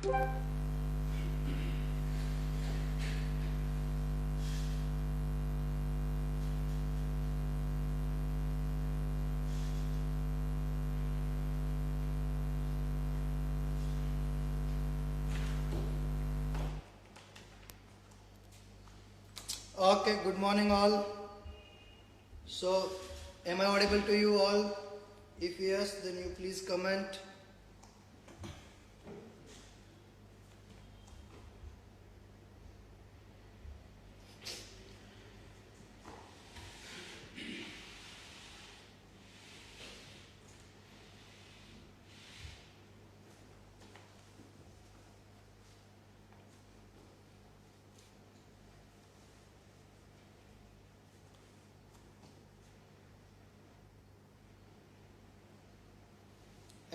Okay, good morning all. So, am I audible to you all? If yes, then you please comment.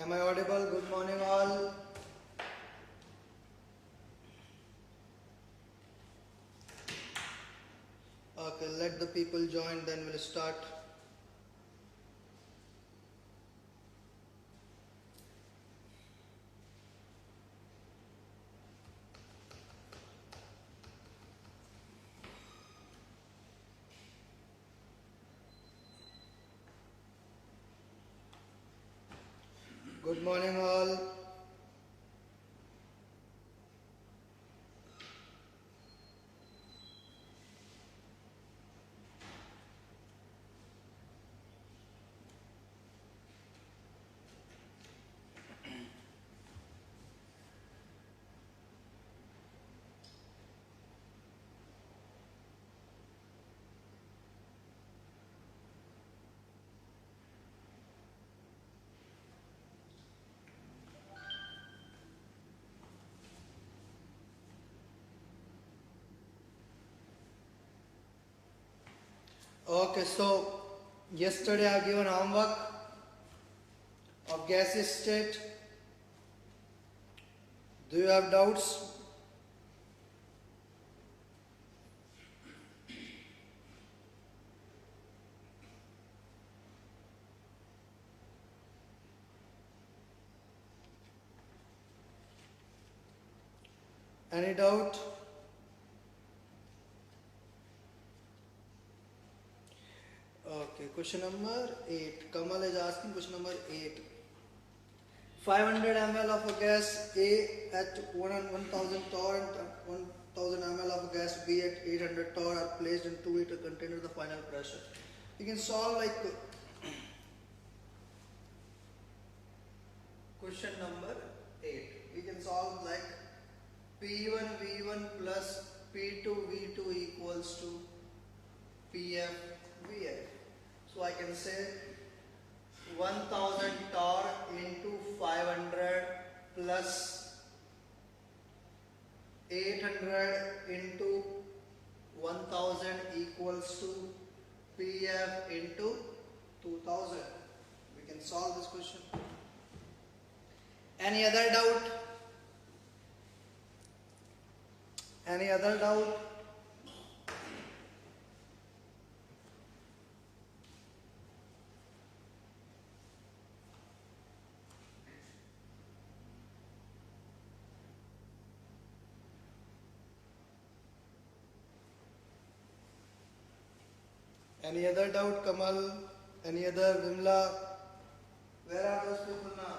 Am I audible? Good morning all. Okay, let the people join, then we'll start. Good morning all. Okay, so yesterday I given homework of gaseous state. Do you have doubts? Any doubt? Okay, question number 8. Kamal is asking question number 8. 500 ml of a gas A at 1000 torr and 1000 ml of gas B at 800 torr are placed in 2-liter container. The final pressure. You can solve like question number 8. We can solve like P1 V1 plus P2 V2 equals to PF VF. So I can say 1000 torr into 500 plus 800 into 1000 equals to PF into 2000. We can solve this question. Any other doubt? Any other doubt? Any other doubt, Kamal? Any other, Vimla? Where are those people now?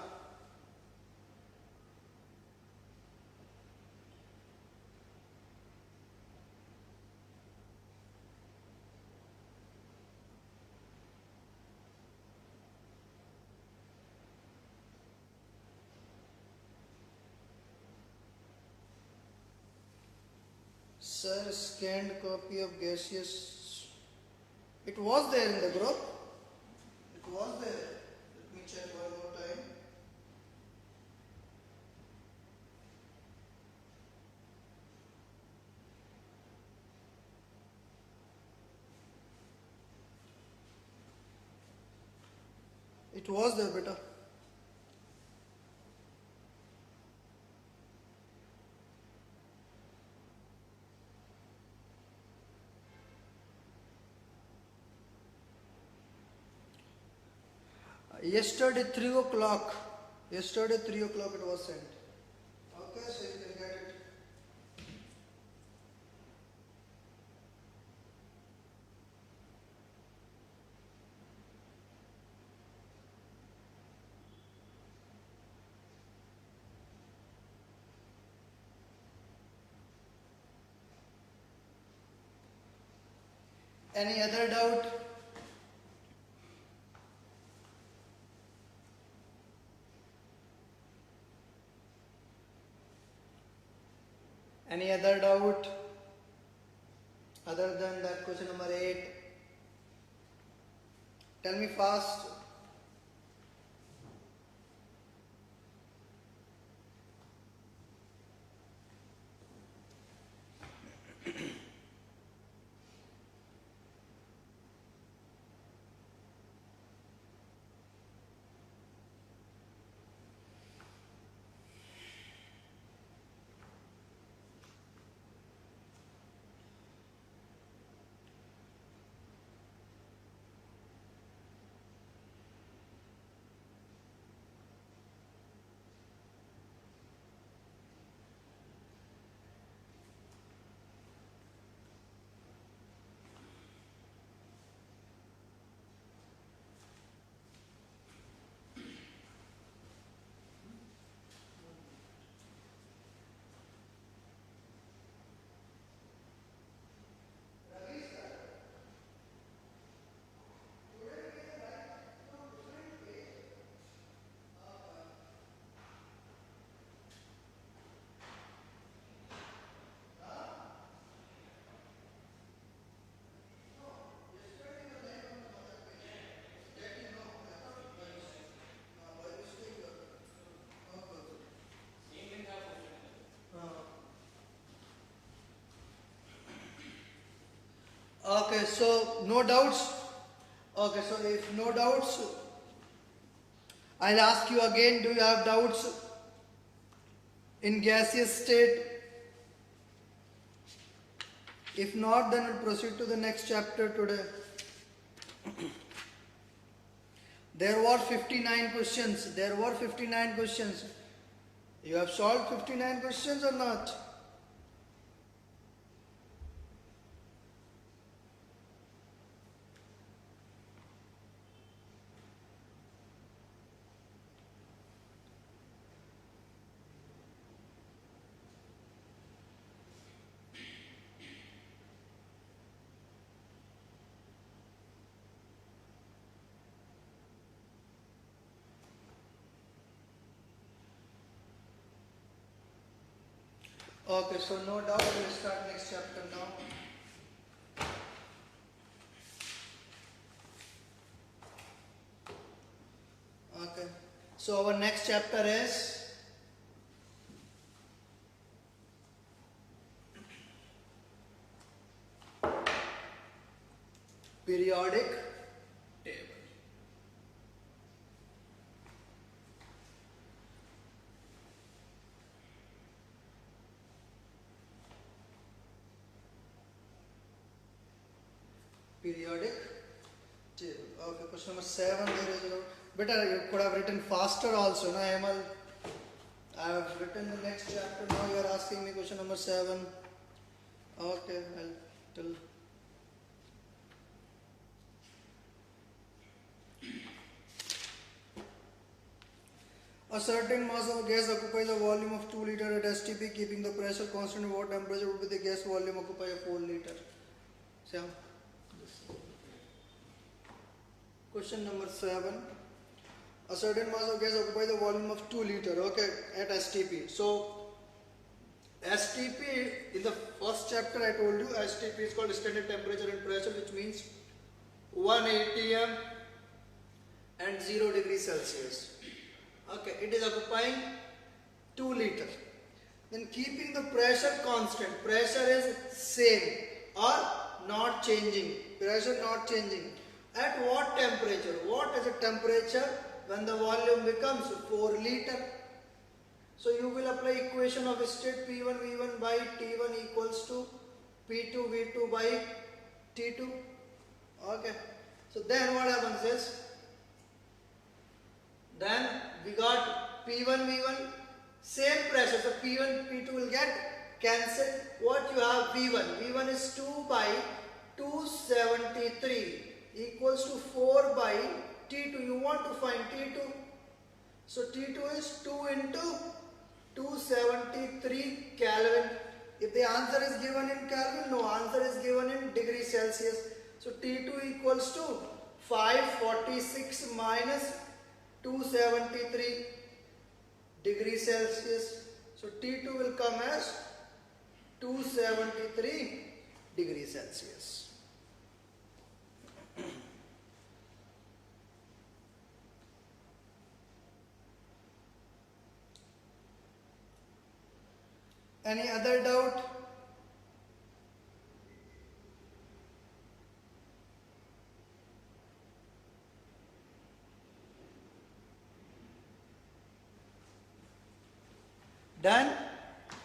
Sir, scanned copy of gaseous. It was there in the group. It was there. Let me check one more time. It was there, beta. Yesterday 3 o'clock. Yesterday 3 o'clock it was sent. Okay, so Any other doubt? Any other doubt other than that question number 8? Tell me fast. Okay, so no doubts. Okay, so if no doubts, I'll ask you again, do you have doubts in gaseous state? If not, then we'll proceed to the next chapter today. There were 59 questions. There were 59 questions. You have solved 59 questions or not? Okay, so no doubt we'll start next chapter now. Okay, so our next chapter is periodic table. Periodic table. Okay, question number 7 there is better you could have written faster also, no Amal? I have written the next chapter, now you are asking me question number 7. Okay, I'll tell. A certain mass of gas occupies a volume of 2 liter at STP, keeping the pressure constant. What temperature would be the gas volume occupy a 4 liter? So, question number 7. A certain mass of gas occupies a volume of 2 liter, okay, at STP. So, STP, in the first chapter I told you, STP is called standard temperature and pressure, which means 1 atm and 0 degrees Celsius. Okay, it is occupying 2 liter. Then keeping the pressure constant, pressure is same or not changing, pressure not changing. At what temperature? What is the temperature when the volume becomes 4 liter? So you will apply equation of state P1 V1 by T1 equals to P2 V2 by T2. Okay. So then what happens is, then we got P1 V1 same pressure. So P1 P2 will get cancelled. What you have V1? V1 is 2 by 273 equals to 4 by T2. You want to find T2. So T2 is 2 into 273 Kelvin. If the answer is given in Kelvin, no, answer is given in degree Celsius. So T2 equals to 546 minus 273 degrees Celsius. So T2 will come as 273 degrees Celsius. Any other doubt? Done?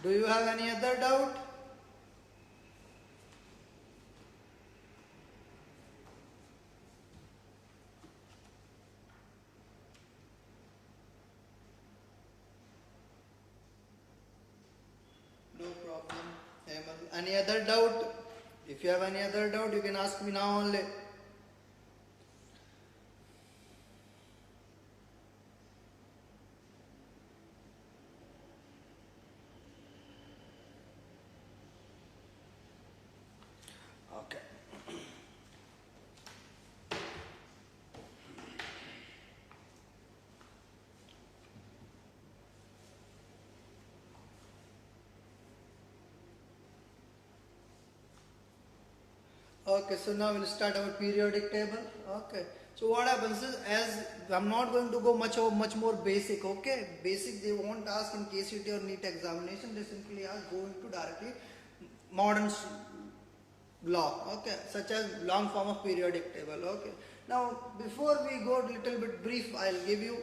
Do you have any other doubt? No problem. Any other doubt? If you have any other doubt, you can ask me now only. Okay. Okay, so now we'll start our periodic table. Okay. So what happens is, as I'm not going to go much more basic. Okay, basic they won't ask in KCET or NEET examination. They simply ask go into directly modern law. Okay, such as long form of periodic table. Okay. Now before we go a little bit brief, I'll give you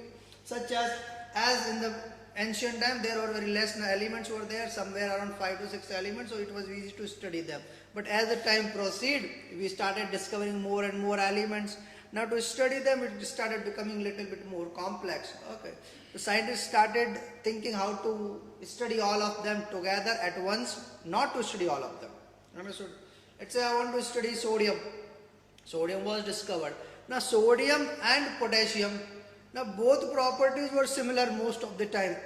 such as in the ancient time there were very less elements were there, somewhere around 5 to 6 elements, so it was easy to study them. But as the time proceed, we started discovering more and more elements. Now to study them, it started becoming a little bit more complex. Okay, the scientists started thinking how to study all of them together at once, not to study all of them. Understood? Let's say I want to study sodium. Sodium was discovered. Now sodium and potassium, now both properties were similar most of the time.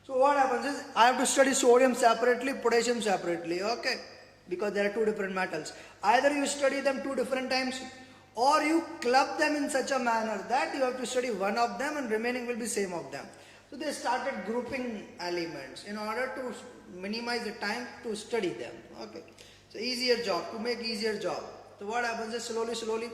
So what happens is, I have to study sodium separately, potassium separately. Okay, because there are two different metals. Either you study them two different times, or you club them in such a manner that you have to study one of them and remaining will be same of them. So they started grouping elements in order to minimize the time to study them. Okay, so easier job, to make easier job. So what happens is, slowly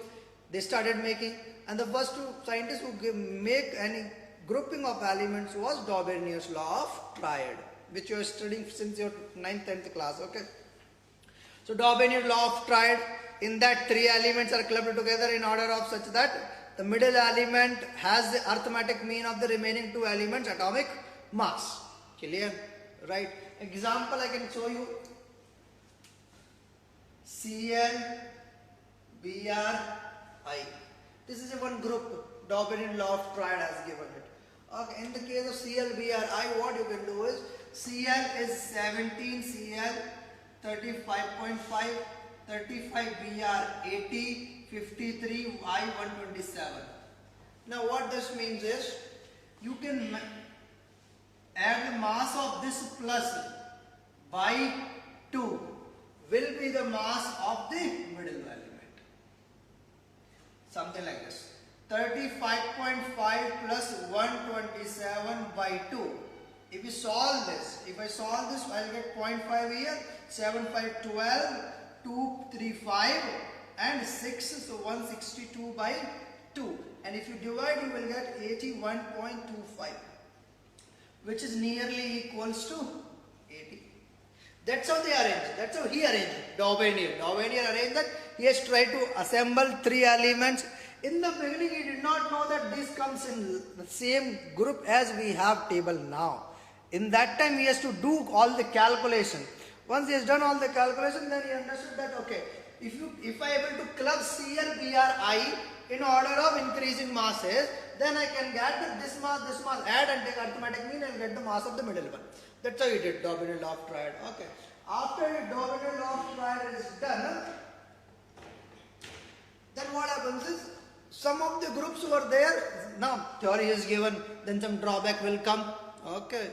they started making, and the first two scientists who make any grouping of elements was Daubernier's law of triad, which you are studying since your 9th, 10th class. Okay, so Daubernier's law of triad, in that three elements are clubbed together in order of such that the middle element has the arithmetic mean of the remaining two elements atomic mass. Clear? Right? Example I can show you. Cl, Br, I. This is a one group. Daubernier's law of triad has given it. Okay, in the case of Cl, Br, I, what you can do is, Cl is 17, Cl 35.5, 35 Br 80, 53 I 127. Now what this means is, you can add the mass of this plus by 2 will be the mass of the middle element. Something like this. 35.5 plus 127 by 2. If we solve this, I'll get 0.5 here, 7, 5, 12, 2, 3, 5 and 6, so 162 by 2. And if you divide, you will get 81.25, which is nearly equals to 80. That's how they arrange. That's how he arranged. Daubernierre arranged that. He has tried to assemble three elements. In the beginning, he did not know that this comes in the same group as we have table now. In that time, he has to do all the calculation. Once he has done all the calculation, then he understood that, okay, if I able to club Cl, Br, I in order of increasing masses, then I can get this mass, add and take arithmetic mean and get the mass of the middle one. That's how he did Daubernier's law of triad. Okay. After Daubernier's law of triad is done, then what happens is, some of the groups were there. Now theory is given, then some drawback will come. Okay.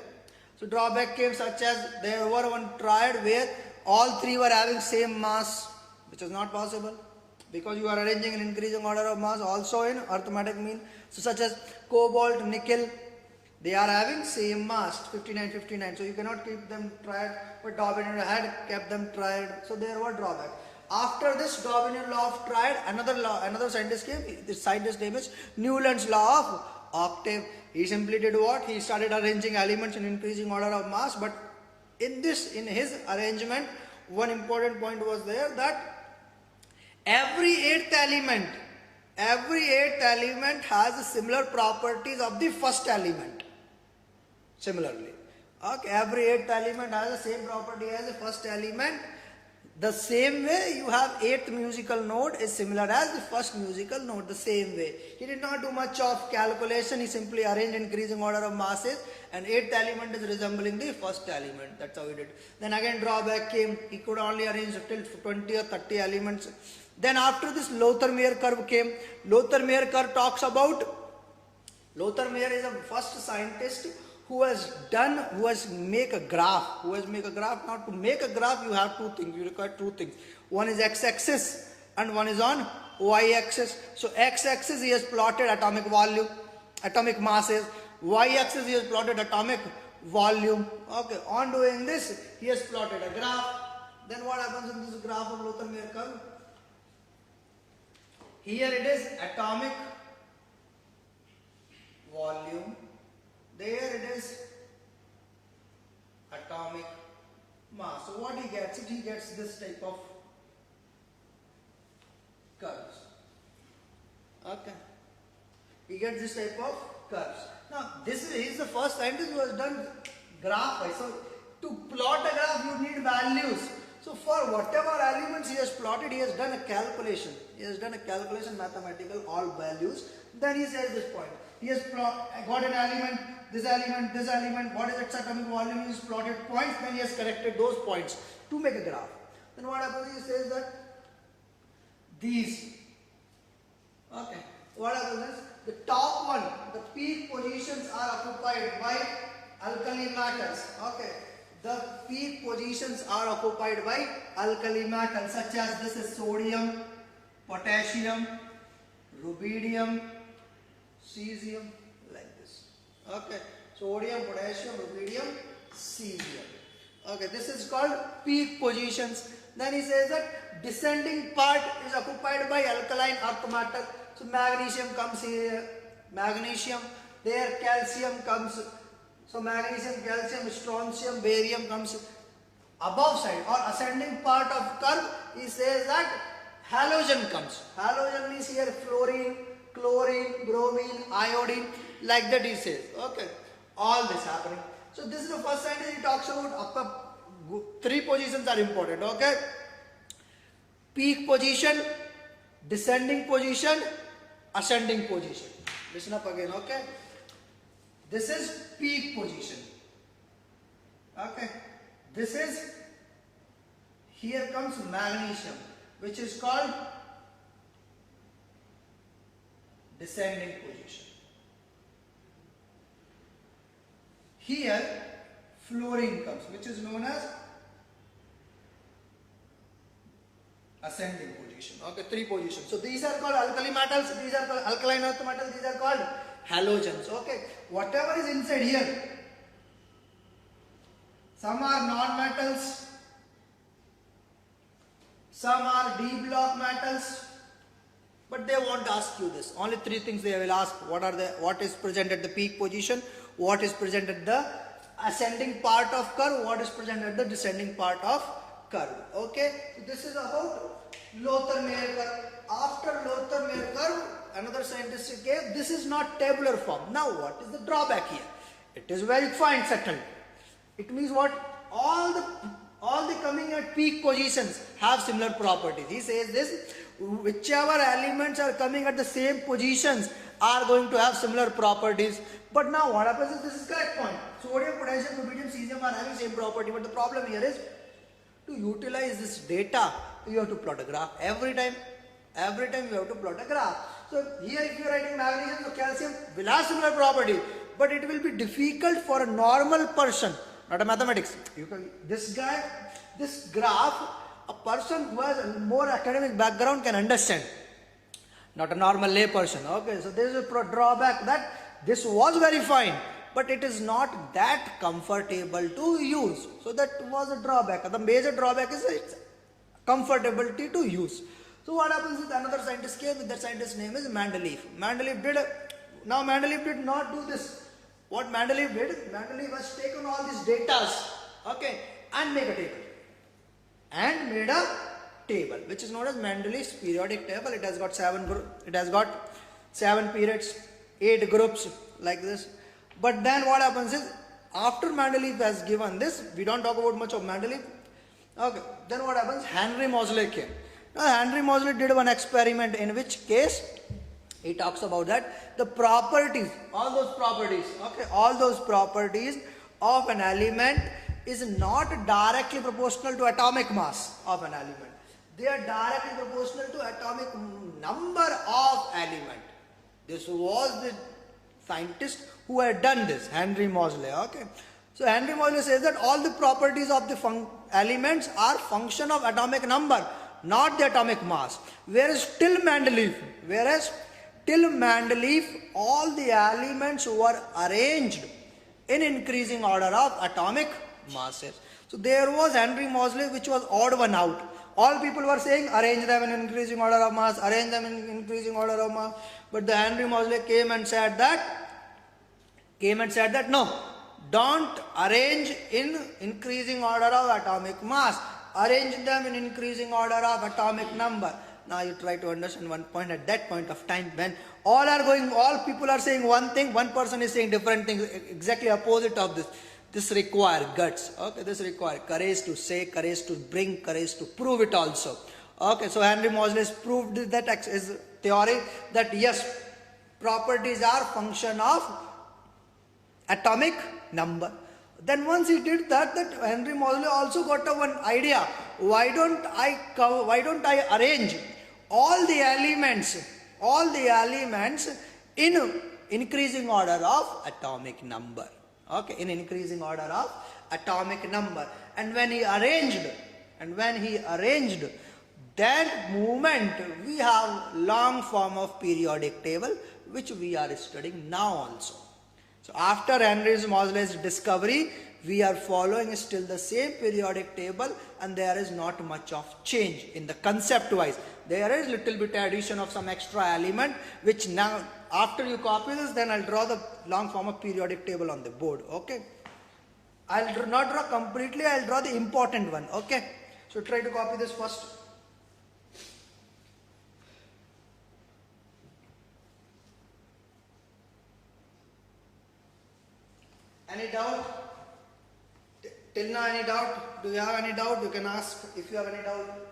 So drawback came such as, there were one triad where all three were having same mass, which is not possible, because you are arranging in increasing order of mass also in arithmetic mean. So such as cobalt, nickel, they are having same mass 59, 59. So you cannot keep them triad, but Daubinier had kept them triad. So there were drawback. After this Daubinier law of triad, another scientist came. This scientist name is Newland's law of octave. He simply did what? He started arranging elements in increasing order of mass. But in his arrangement, one important point was there that every eighth element has similar properties of the first element. Similarly, okay, every eighth element has the same property as the first element. The same way you have eighth musical note is similar as the first musical note, the same way. He did not do much of calculation, he simply arranged increasing order of masses, and eighth element is resembling the first element. That's how he did. Then again drawback came, he could only arrange till 20 or 30 elements. Then after this Lothar-Meyer curve came. Lothar-Meyer curve talks about, Lothar-Meyer is the first scientist who has make a graph. Now to make a graph you have two things, you require two things. One is x-axis and one is on y-axis. So x-axis he has plotted atomic volume, atomic masses. Y-axis he has plotted atomic volume. Okay, on doing this he has plotted a graph. Then what happens in this graph of Lothar-Meyer curve? Here it is atomic volume. There it is atomic mass. So what he gets? He gets this type of curves. Okay. He gets this type of curves. Now he is the first scientist who has done graph. So to plot a graph you need values. So for whatever elements he has plotted, he has done a calculation. Mathematical, all values. Then he says this point. He has got an element, this element, what is its atomic volume, he has plotted points, then he has corrected those points to make a graph. Then what happens, he says that these, okay, what happens is, the top one, the peak positions are occupied by alkali metals, okay, the peak positions are occupied by alkali metals such as this is sodium, potassium, rubidium, cesium, like this. Okay, sodium, potassium, rubidium, cesium. Okay, this is called peak positions. Then he says that descending part is occupied by alkaline earth matter. So magnesium comes here, magnesium, there calcium comes. So magnesium, calcium, strontium, barium comes above side or ascending part of curve. He says that halogen comes. Halogen means here fluorine, chlorine, bromine, iodine, like that he says. Okay, all this happening. So this is the first scientist he talks about. Three positions are important. Okay, peak position, descending position, ascending position. Listen up again. Okay, this is peak position. Okay, this is, here comes magnesium, which is called descending position. Here fluorine comes, which is known as ascending position. Okay, three positions. So these are called alkali metals, these are called alkaline earth metals, these are called halogens. Okay, whatever is inside here, some are non-metals, some are D block metals, but they won't ask you this. Only three things they will ask. What is present at the peak position, what is present at the ascending part of curve, what is present at the descending part of curve. Okay, so this is about Lothar-Meyer curve. After Lothar-Meyer curve, another scientist gave, this is not tabular form. Now what is the drawback here? It is very fine settled. It means what? All the coming at peak positions have similar properties. He says this, whichever elements are coming at the same positions are going to have similar properties. But now what happens is, this is correct point. Sodium, potassium, rubidium, cesium are having same property. But the problem here is, to utilize this data, you have to plot a graph. Every time you have to plot a graph. So here if you are writing magnesium, so calcium will have similar property. But it will be difficult for a normal person, not a mathematics. This graph a person who has a more academic background can understand, not a normal lay person. Okay, so there is a drawback that this was very fine, but it is not that comfortable to use. So that was a drawback. The major drawback is its comfortability to use. So what happens is another scientist came, that scientist's name is Mendeleev. Mendeleev did not do this. What Mendeleev did, Mendeleev has taken all these data, okay, and made a table, which is known as Mendeleev's periodic table. It has got seven periods, 8 groups like this. But then what happens is, after Mendeleev has given this, we don't talk about much of Mendeleev. Okay, then what happens? Henry Moseley came. Now Henry Moseley did one experiment in which case he talks about that the properties, all those properties of an element is not directly proportional to atomic mass of an element. They are directly proportional to atomic number of element. This was the scientist who had done this, Henry Moseley. Okay, so Henry Moseley says that all the properties of the elements are function of atomic number, not the atomic mass. Whereas till Mendeleev, all the elements were arranged in increasing order of atomic masses. So there was Henry Moseley, which was odd one out. All people were saying arrange them in increasing order of mass, arrange them in increasing order of mass. But the Henry Moseley came and said that no, don't arrange in increasing order of atomic mass. Arrange them in increasing order of atomic number. Now you try to understand one point at that point of time when all people are saying one thing, one person is saying different things, exactly opposite of this. This requires guts. Okay, this requires courage to say, courage to bring, courage to prove it also. Okay, so Henry Moseley has proved that his theory that yes, properties are function of atomic number. Then once he did that Henry Moseley also got one idea. Why don't I arrange all the elements in increasing order of atomic number? Okay, in increasing order of atomic number. And when he arranged that movement, we have long form of periodic table, which we are studying now also. So after Henry Moseley's discovery, we are following still the same periodic table, and there is not much of change in the concept wise. There is little bit addition of some extra element, which now after you copy this, then I'll draw the long form of periodic table on the board. Okay, I'll not draw completely, I'll draw the important one. Okay, so try to copy this first. Any doubt? Till now, any doubt? Do you have any doubt? You can ask if you have any doubt.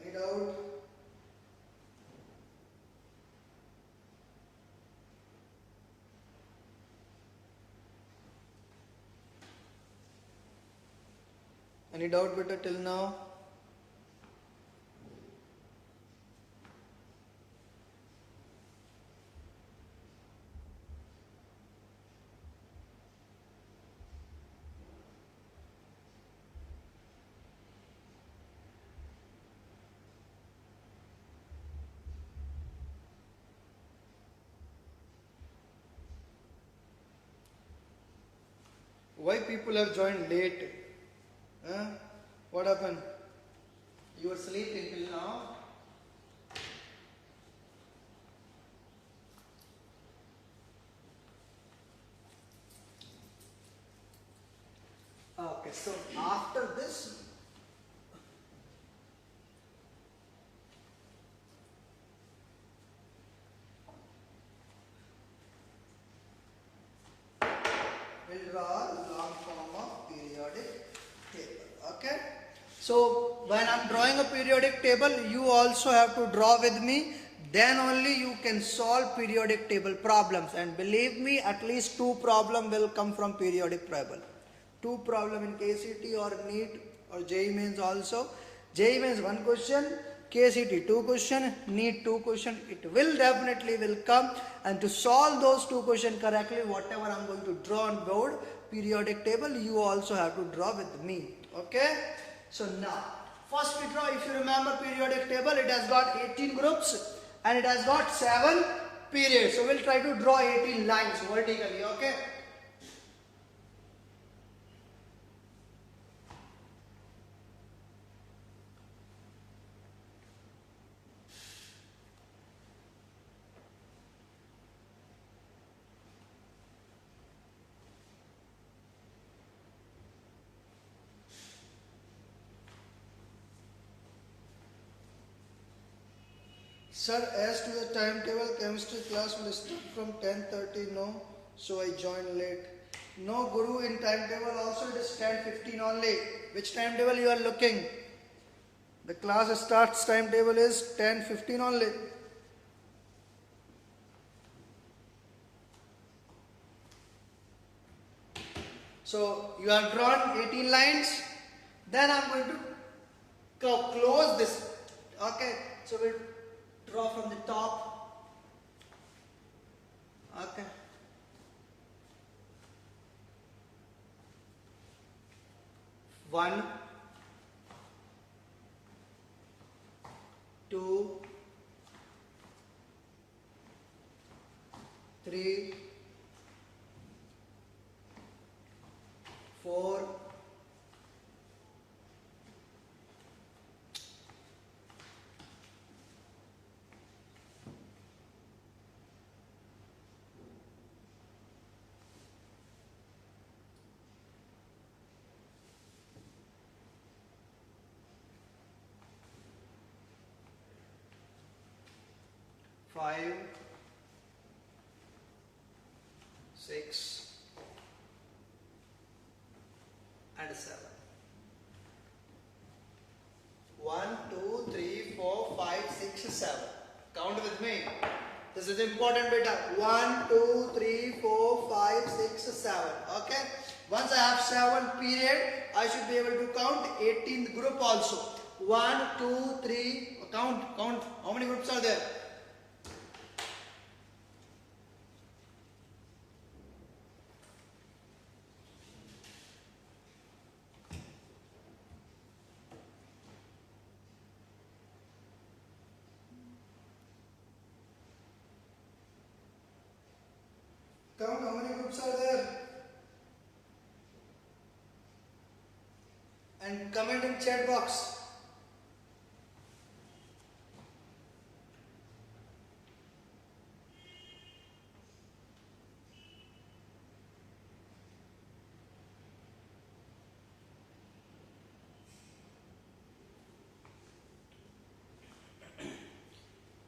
Any doubt? Any doubt beta till now? Why people have joined late? Huh? What happened? You were sleeping till now? Okay, so after this, we'll draw long form of periodic table. Okay. So when I'm drawing a periodic table, you also have to draw with me. Then only you can solve periodic table problems. And believe me, at least 2 problems will come from periodic table. 2 problem in KCT or NEET or JEE Mains also. JEE Mains 1 question, KCT 2 question, NEET 2 question. It will definitely will come. And to solve those 2 questions correctly, whatever I'm going to draw on board, periodic table, you also have to draw with me. Okay. So now, first we draw, if you remember periodic table, it has got 18 groups and it has got 7 periods. So we'll try to draw 18 lines vertically, okay? Sir, as to the timetable, chemistry class will start from 10:30. No, so I joined late. No, Guru, in timetable also it is 10:15 only. Which timetable you are looking? The class starts timetable is 10:15 only. So you have drawn 18 lines. Then I am going to close this. Okay, so we'll draw from the top. Okay. One, two, three, 4, 5, 6 and 7. 1, 2, 3, 4, 5, 6, 7. Count with me. This is important beta. 1, 2, 3, 4, 5, 6, 7. Okay. Once I have 7 period, I should be able to count 18th group also. 1, 2, 3. Count. How many groups are there? Count how many groups are there. And comment in chat box.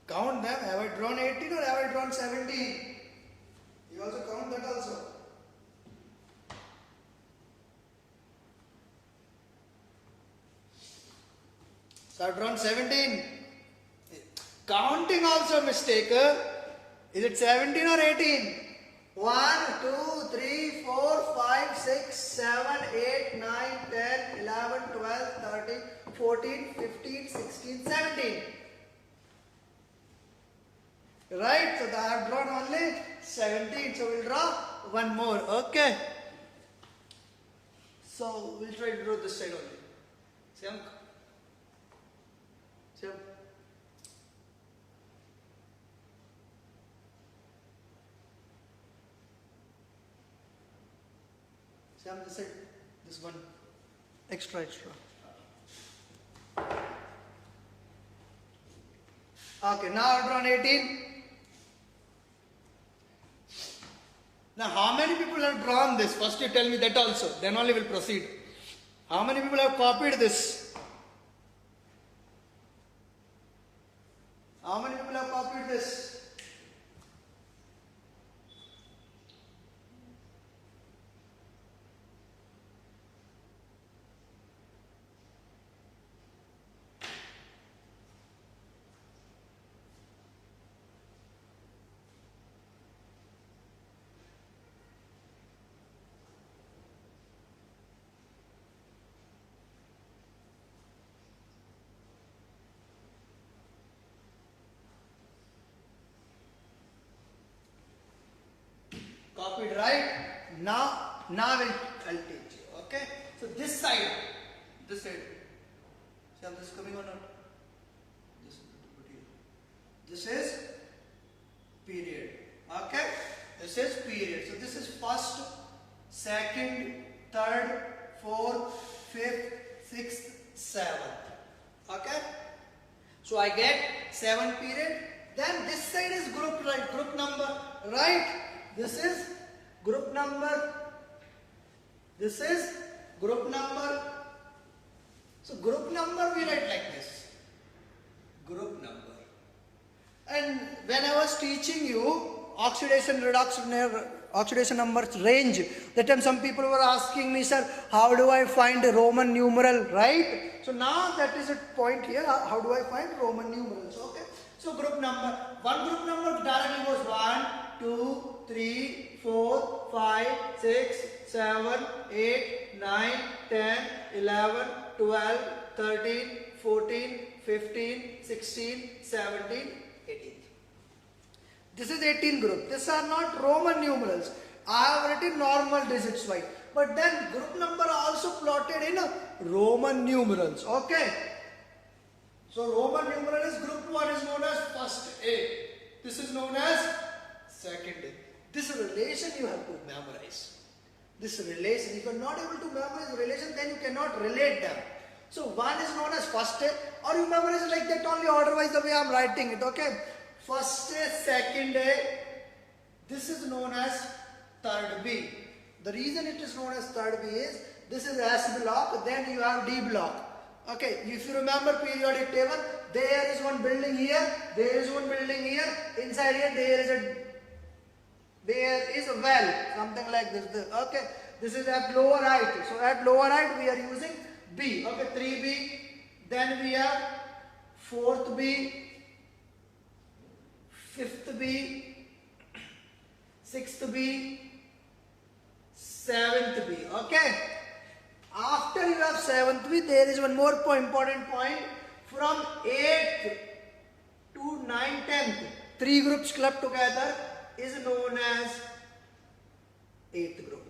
Count them. Have I drawn 18 or have I drawn 17? You also count that also. So I've drawn 17. Counting also mistake. Is it 17 or 18? 1, 2, 3, 4, 5, 6, 7, 8, 9, 10, 11, 12, 13, 14, 15, 16, 17. Right, so I have drawn only 17, so we'll draw one more, okay. So we'll try to draw this side only. Same. Same this side, this one, extra. Okay, now I've drawn 18. Now, how many people have drawn this? First you tell me that also, then only we'll proceed. How many people have copied this? How many people have copied this? Now I'll teach you. Okay. So this side. See how this is coming or not? This is period. Okay. This is period. So this is first, second, third, fourth, fifth, sixth, seventh. Okay. So I get 7 period. Then this side is group, right? Group number, right? This is group number. This is group number. So group number we write like this. Group number. And when I was teaching you oxidation reduction, oxidation numbers range, that time some people were asking me, sir, how do I find a Roman numeral, right? So now that is a point here. How do I find Roman numerals? Okay. So group number. One group number directly goes 1, 2, 3, 4, 5, 6, 7, 8, 9, 10, 11, 12, 13, 14, 15, 16, 17, 18. This is 18 group. These are not Roman numerals. I have written normal digits wise. But then group number also plotted in Roman numerals. Okay. So Roman numeral is group 1 is known as first A. This is known as second A. This relation you have to memorize. This relation, if you are not able to memorize the relation, then you cannot relate them. So 1 is known as first A, or you memorize like that only order wise the way I am writing it. Okay. First A, second A. This is known as third B. The reason it is known as third B is this is S block, then you have D block. Okay, if you remember periodic table, there is one building here, there is one building here, inside here there is a well, something like this. Okay, this is at lower height. So at lower height we are using B. Okay, 3B. Then we have 4th B, 5th B, 6th B, 7th B. Okay. After you have 7th B, there is one more important point. From 8th to 9th, 10th, 3 groups clubbed together is known as 8th group.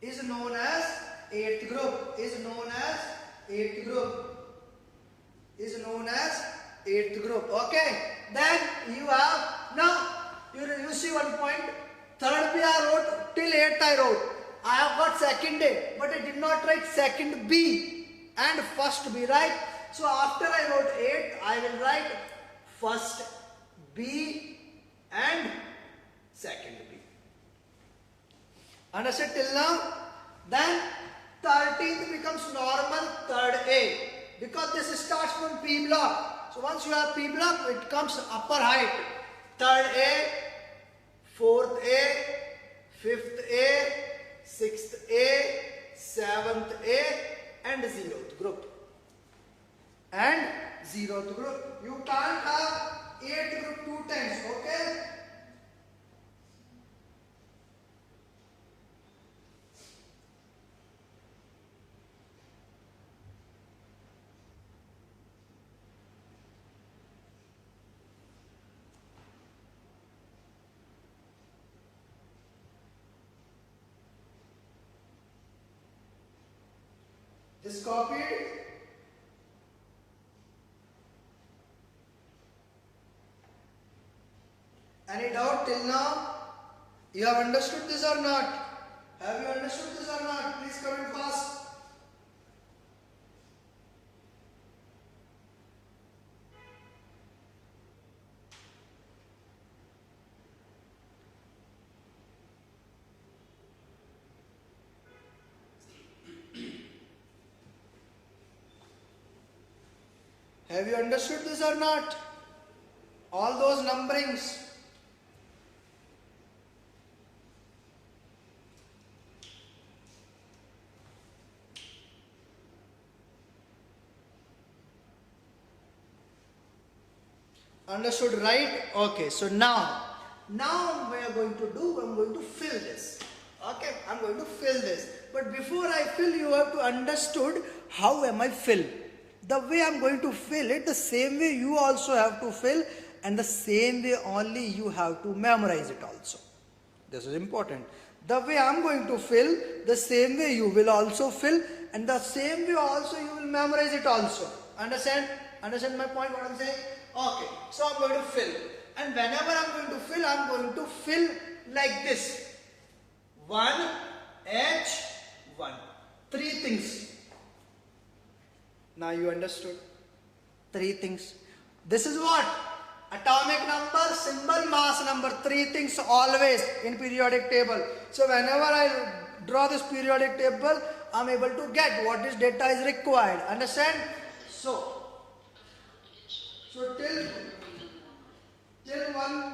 Is known as 8th group. Is known as 8th group. Is known as 8th group. Okay. Then you have, now you see one point. 3rd B I wrote, till 8th I wrote. I have got second A, but I did not write second B and first B, right? So after I wrote 8, I will write first B and second B. Understood till now? Then 13th becomes normal third A, because this starts from P block. So once you have P block, it comes upper height. Third A, 4th A, 5th A, 6th A, 7th A, and 0th group. And 0th group. You can't have 8th group 2 times, okay? This copied. Any doubt till now? You have understood this or not? Have you understood this or not? Please comment fast. Have you understood this or not? All those numberings. Understood, right? Okay, so now we are going to do, I'm going to fill this. Okay, I'm going to fill this. But before I fill, you have to understood how am I fill. The way I'm going to fill it, the same way you also have to fill, and the same way only you have to memorize it also. This is important. The way I'm going to fill, the same way you will also fill, and the same way also you will memorize it also. Understand? Understand my point, what I'm saying? Okay, so I'm going to fill. And whenever I'm going to fill like this. 1H1. Three things. Now you understood? Three things. This is what? Atomic number, symbol, mass number. Three things always in periodic table. So whenever I draw this periodic table, I am able to get what is data is required. Understand? So till one.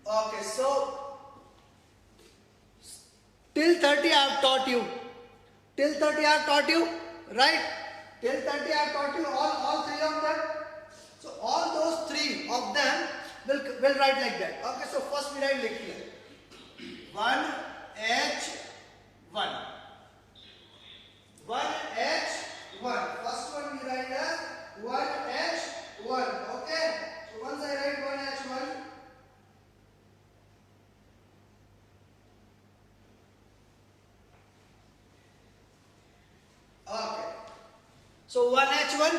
Okay, so till 30 I have taught you. Till 30 I have taught you, right? Till 30 I have taught you all three of them. So all those three of them will write like that. Okay, so first we write like here. 1H1. 1H1. First one we write as 1H1. Okay. So once I write 1H1. Okay. So 1H1.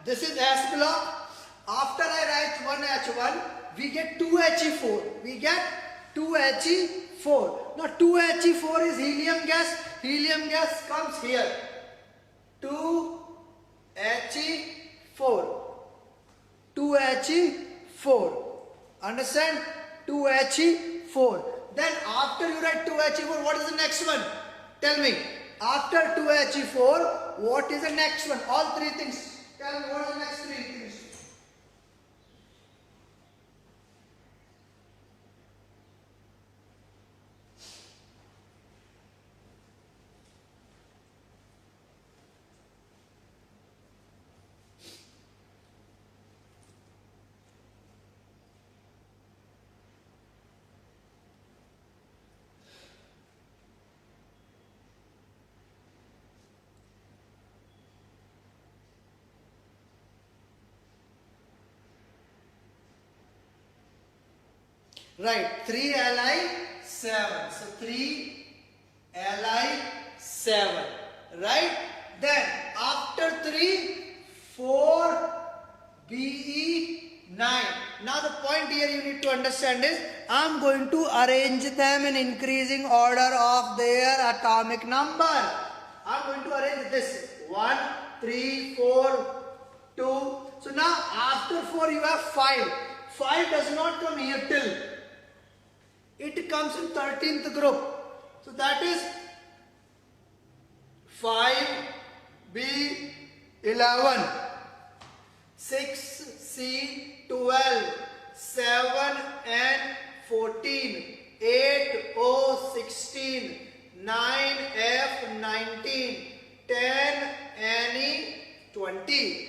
This is S block. After I write 1H1, we get 2He4. We get 2He4. Now 2He4 is helium gas. Helium gas comes here. 2He4. 2He4. Understand? 2He4. Then after you write 2He4, what is the next one? Tell me. After 2He4, what is the next one? All three things. Tell me what are the next three things. Right, 3Li7. So 3Li7. Right? Then after 3, 4Be9. Now the point here you need to understand is I am going to arrange them in increasing order of their atomic number. I am going to arrange this 1, 3, 4, 2. So now after 4 you have 5. 5 does not come here till. It comes in 13th group. So that is 5B11, 6C12, 7N14, 8O16, 9F19, 10Ne20.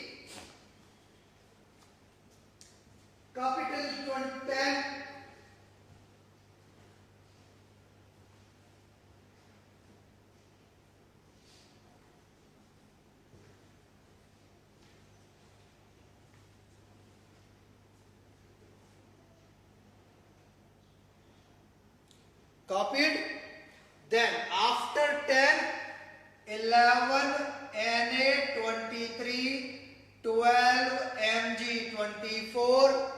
Capital 10. Copied. Then after 10, 11 Na23, 12 Mg24,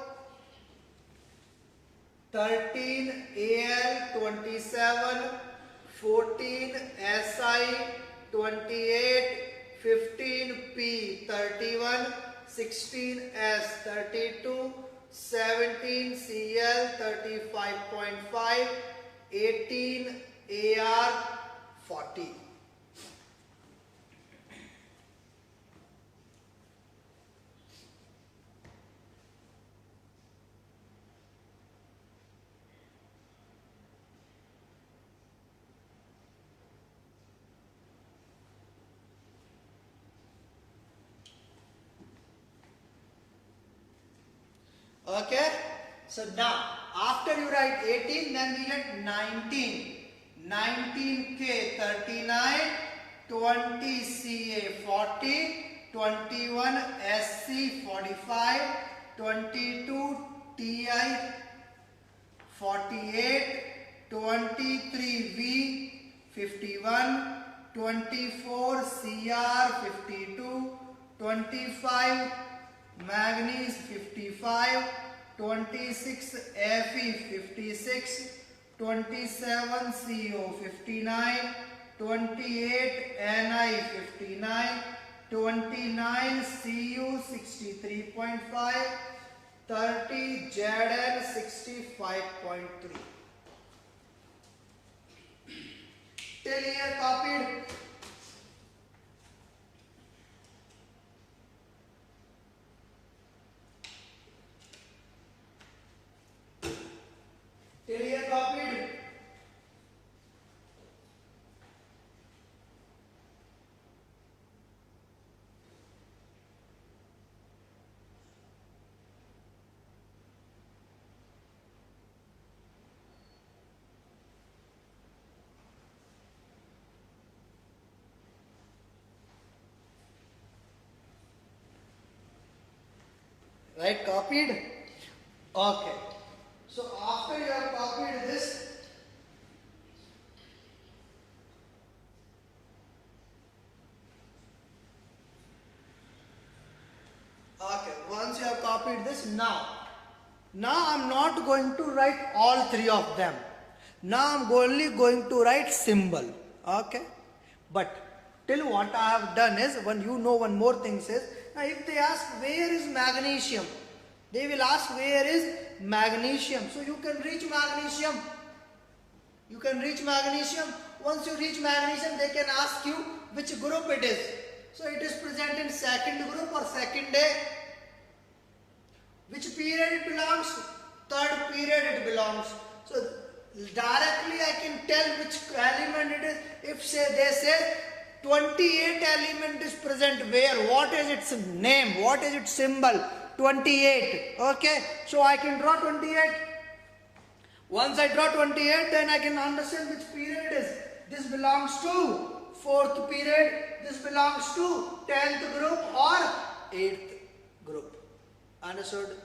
13 Al27, 14 Si28, 15 P31, 16 S32, 17 Cl35.5, 18 Ar40. Okay, so now after you write 18, then we get 19. 19K 39, 20 Ca 40, 21 Sc 45, 22 Ti 48, 23 V 51, 24 Cr 52, 25 manganese 55, 26 Fe 56, 27 Co 59, 28 Ni 59, 29 Cu 63.5, 30 Zn 65.3. Till here copied. Till here copied. Right, copied? Okay. So after you have copied this, okay, once you have copied this, now I'm not going to write all three of them. Now I'm only going to write symbol. Okay. But till what I have done is, when you know one more thing is, now if they ask where is magnesium, they will ask where is magnesium. So you can reach magnesium. You can reach magnesium. Once you reach magnesium, they can ask you which group it is. So it is present in second group or second day. Which period it belongs? Third period it belongs. So directly I can tell which element it is. If they say 28 element is present where, what is its name, what is its symbol? 28. Okay, so I can draw 28. Once I draw 28, then I can understand which period it is. This belongs to fourth period, this belongs to 10th group or 8th group. Understood?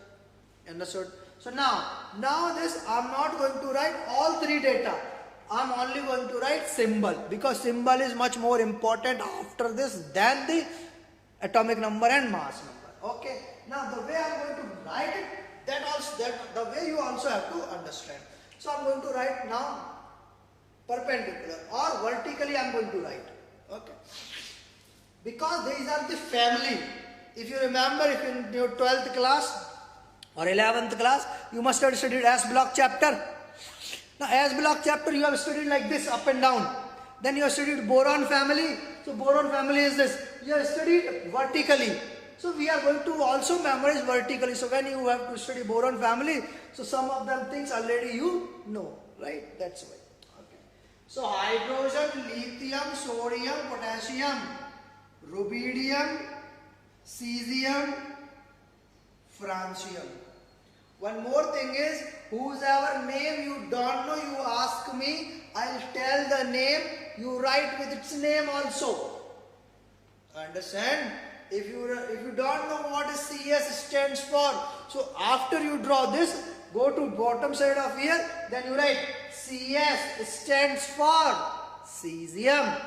Understood? So now this I'm not going to write all three data. I'm only going to write symbol, because symbol is much more important after this than the atomic number and mass number. Okay. Now the way I'm going to write it, that the way you also have to understand. So I'm going to write now perpendicular or vertically I'm going to write. Okay. Because these are the family. If you remember, if in your 12th class or 11th class, you must have studied S block chapter. Now S block chapter you have studied like this, up and down. Then you have studied boron family. So boron family is this. You have studied vertically. So we are going to also memorize vertically. So when you have to study boron family, so some of them things already you know, right? That's why. Okay. So hydrogen, lithium, sodium, potassium, rubidium, cesium, francium. One more thing is, whosever name you don't know, you ask me, I'll tell the name, you write with its name also. Understand? If you don't know what CS stands for, so after you draw this, go to bottom side of here, then you write CS stands for cesium.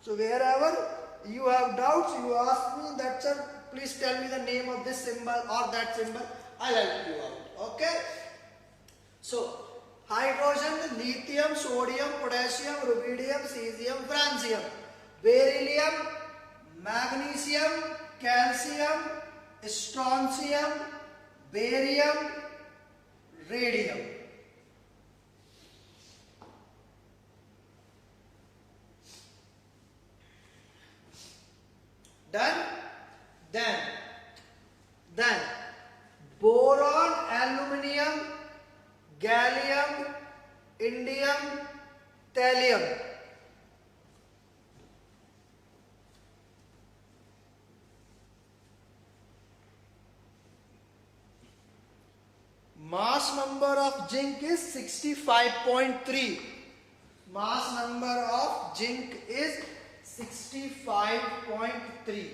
So wherever you have doubts, you ask me that, sir, please tell me the name of this symbol or that symbol, I'll help you out. Okay? So hydrogen, lithium, sodium, potassium, rubidium, cesium, francium, beryllium, magnesium, calcium, strontium, barium, radium. Done? Then boron, aluminium, gallium, indium, thallium. Mass number of zinc is 65.3. Mass number of zinc is 65.3.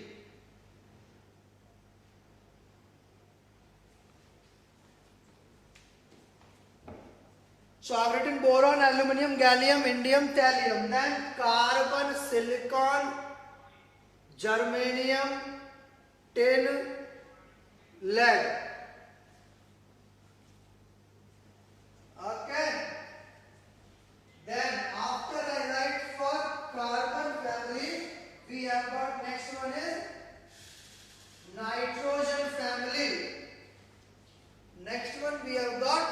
So I've written boron, aluminium, gallium, indium, thallium. Then carbon, silicon, germanium, tin, lead. Okay. Then after I write for carbon family, we have got next one is nitrogen family. Next one we have got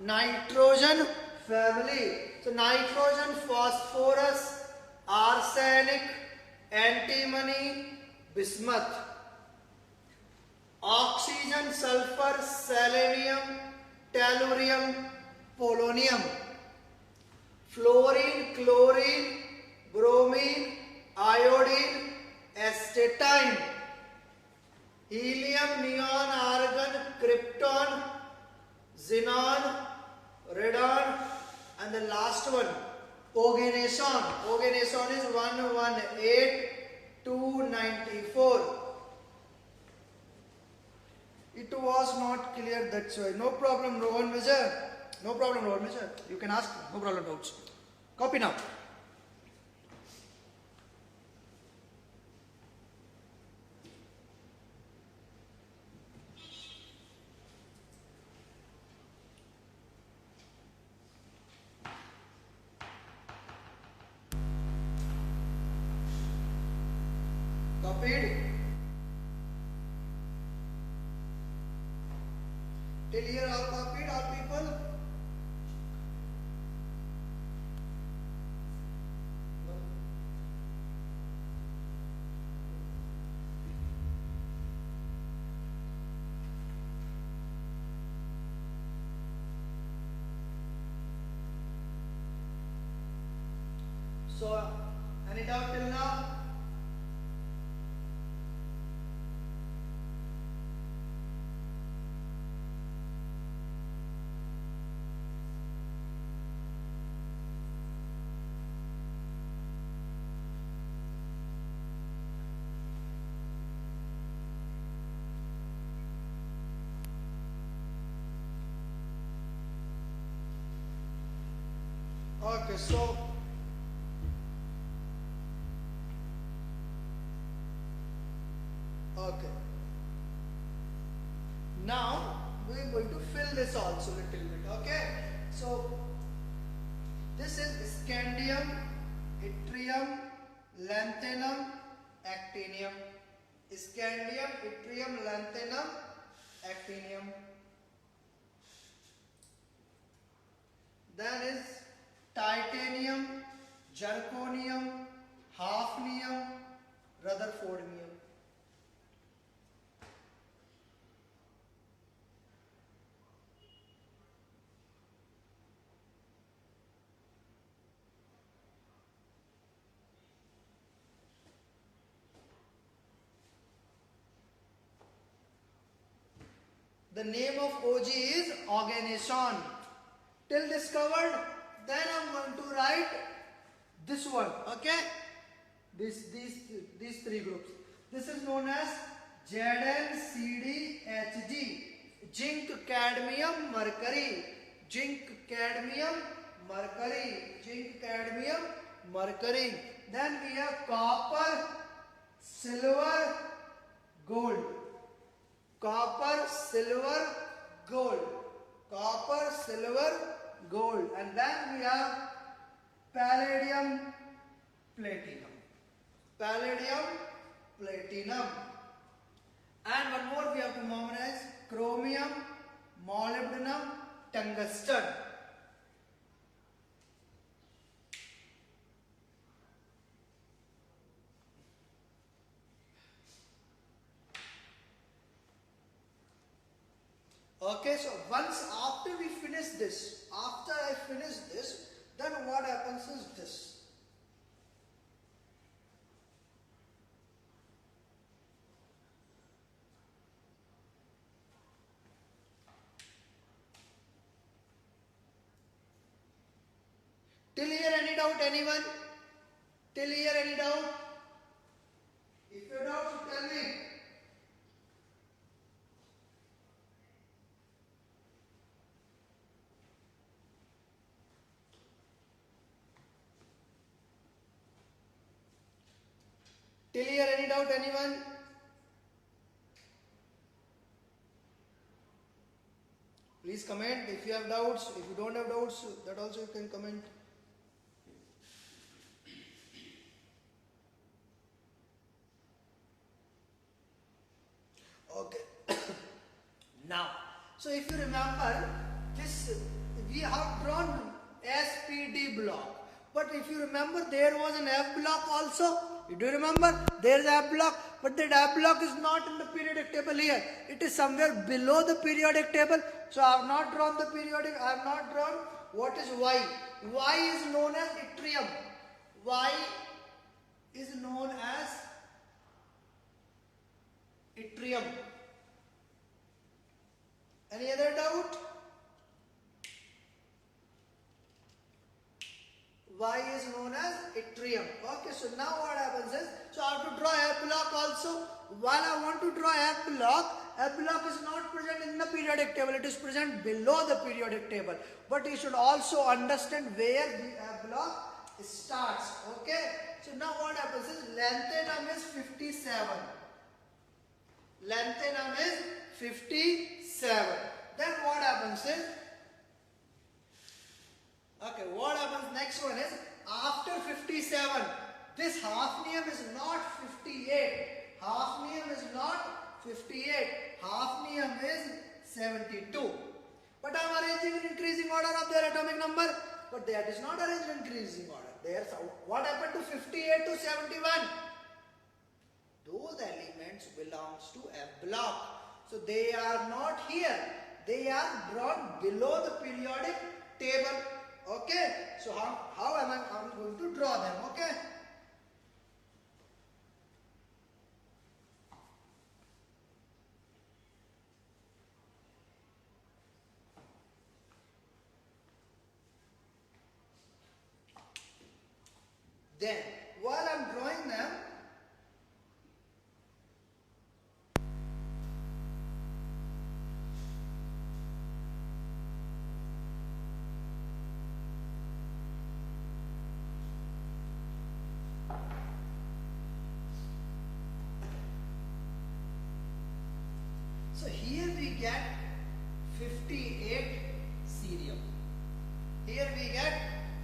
nitrogen family. So nitrogen, phosphorus, arsenic, antimony, bismuth. Oxygen, sulfur, selenium, tellurium, polonium. Fluorine, chlorine, bromine, iodine, astatine. Helium, neon, argon, krypton, xenon, radon, and the last one, oganesson. Oganesson is 118294. It was not clear, that's why. No problem, Rohan Vijay. No problem, Rohan Vijay. You can ask, no problem, doubts. Copy now. Copied. Till here all copied, all people? So, any doubt till now? Okay, so okay. Now we are going to fill this also little bit. Okay. So this is scandium, yttrium, lanthanum, actinium. Scandium, yttrium, lanthanum, actinium. Then is titanium, zirconium, hafnium, rutherfordium. The name of OG is oganesson. Till this covered, then I'm going to write this one. Okay, these three groups. This is known as ZnCdHg. Zinc, cadmium, mercury. Zinc, cadmium, mercury. Zinc, cadmium, mercury. Then we have copper, silver, gold. Copper, silver, gold. Copper, silver, gold. And then we have palladium, platinum. Palladium, platinum. And one more we have to memorize: chromium, molybdenum, tungsten. Okay, so once after we finish this, after I finish this, then what happens is this. Till here any doubt, anyone? Till here any doubt? Till here, any doubt, anyone? Please comment if you have doubts. If you don't have doubts, that also you can comment. Okay. Now, so if you remember, this we have drawn SPD block. But if you remember, there was an F block also. You do remember? There is F block, but that F block is not in the periodic table here. It is somewhere below the periodic table. So I have not drawn the periodic. I have not drawn what is Y. Y is known as yttrium. Y is known as yttrium. Any other doubt? Y is known as yttrium. Okay, so now what happens is, so I have to draw F block also. While I want to draw F block is not present in the periodic table. It is present below the periodic table. But you should also understand where the F block starts. Okay, so now what happens is, lanthanum is 57. Lanthanum is 57. Then what happens is, okay, what happens next one is, after 57, this hafnium is not 58. Hafnium is not 58. Hafnium is 72. But I am arranging in increasing order of their atomic number. But that is not arranged in increasing order. There, what happened to 58 to 71? Those elements belongs to F block. So they are not here. They are drawn below the periodic table. Okay, so how am I going to draw them? Okay. Then, while I am drawing them, so here we get 58 cerium. Here we get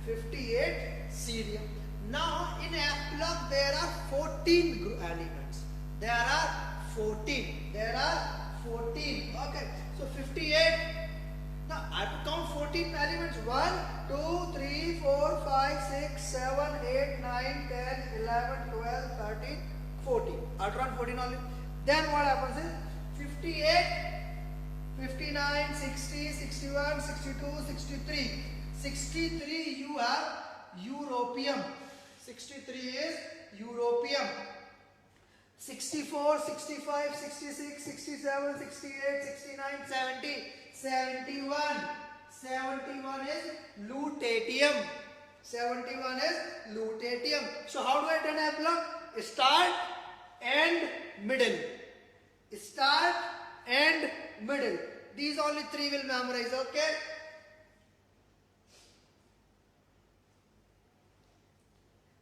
58 cerium. Now in F block there are 14 elements. There are 14. There are 14. Okay. So 58. Now I have to count 14 elements. 1, 2, 3, 4, 5, 6, 7, 8, 9, 10, 11, 12, 13, 14. I have drawn 14 only. Then what happens is, 58, 59, 60, 61, 62, 63. 63 you have europium. 63 is europium. 64, 65, 66, 67, 68, 69, 70, 71. 71 is lutetium. 71 is lutetium. So how do I turn F block? Start and middle. Start and middle. These only three will memorize, okay?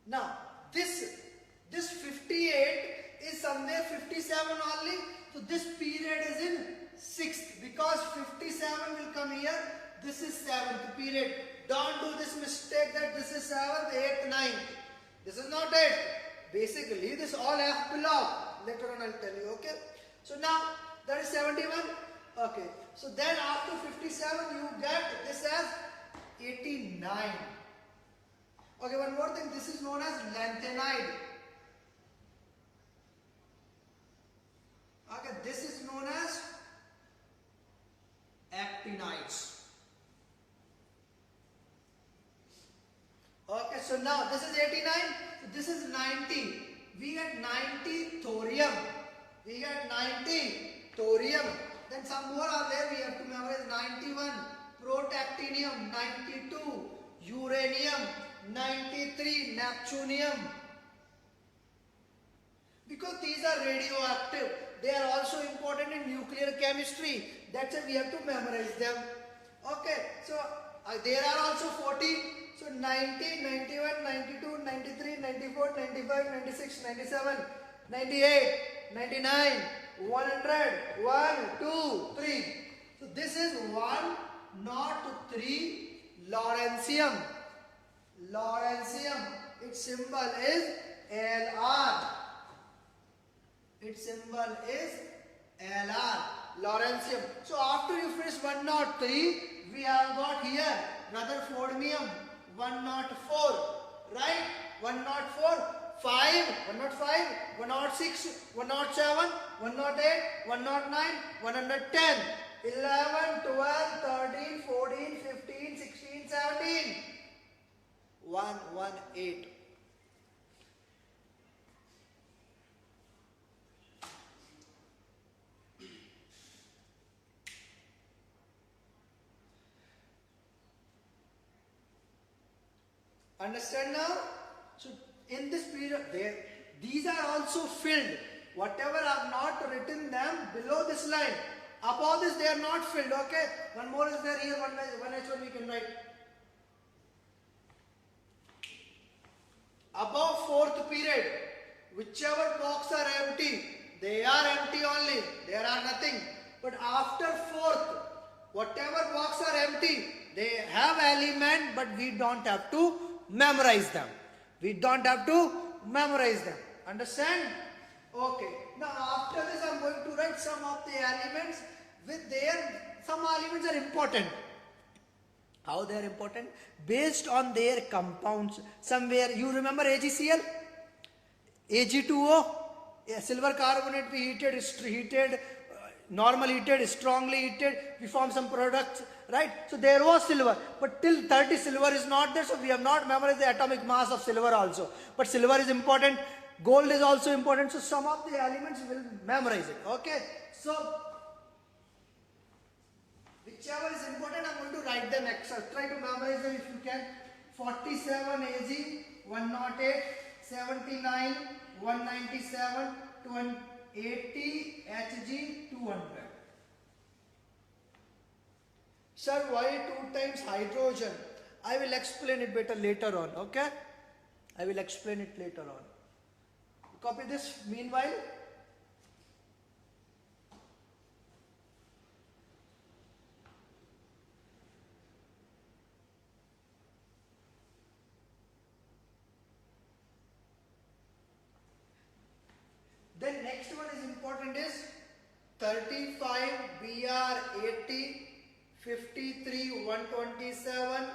Now, this 58 is somewhere 57 only. So this period is in 6th, because 57 will come here. This is 7th period. Don't do this mistake that this is 7th, 8th, 9th. This is not it. Basically, this all F block. Later on I'll tell you, okay? So now, that is 71. Okay. So then after 57, you get this as 89. Okay, one more thing. This is known as lanthanide. Okay, this is known as actinides. Okay, so now this is 89. So this is 90. We get 90 thorium. We get 90 thorium. Then some more are there. We have to memorize 91 protactinium, 92 uranium, 93 neptunium. Because these are radioactive, they are also important in nuclear chemistry. That's why we have to memorize them. Okay, so there are also 40. So 90, 91, 92, 93, 94, 95, 96, 97. 98, 99, 100, 1, 2, 3. So this is 103 Lawrencium. Lawrencium. Its symbol is Lr. Its symbol is Lr. Lawrencium. So after you finish 103, we have got here Rutherfordium 104. Right? 104. 5, 105, 106, 107, 108, 109, 110, 11, 12, 13, 14, 15, 16, 17. 118. Understand now? So in this period, these are also filled. Whatever I have not written them below this line, above this they are not filled. Okay. One more is there here. One H1 we can write. Above fourth period, whichever box are empty, they are empty only. There are nothing. But after fourth, whatever box are empty, they have element, but we don't have to memorize them. We don't have to memorize them. Understand? Okay. Now after this I am going to write some of the elements with some elements are important. How they are important? Based on their compounds. Somewhere you remember AgCl? Ag2O? Silver carbonate we heated, normal heated, strongly heated, we form some products, right? So there was silver, but till 30 silver is not there, so we have not memorized the atomic mass of silver also. But silver is important, gold is also important, so some of the elements will memorize it, okay? So, whichever is important, I am going to write them extra. Try to memorize them if you can. 47 Ag, 108, 79, 197, 280 Hg, 200. Sir, why 2 times hydrogen? I will explain it better later on, okay? I will explain it later on. Copy this meanwhile. Then next one is important is 35 Br 80 53 127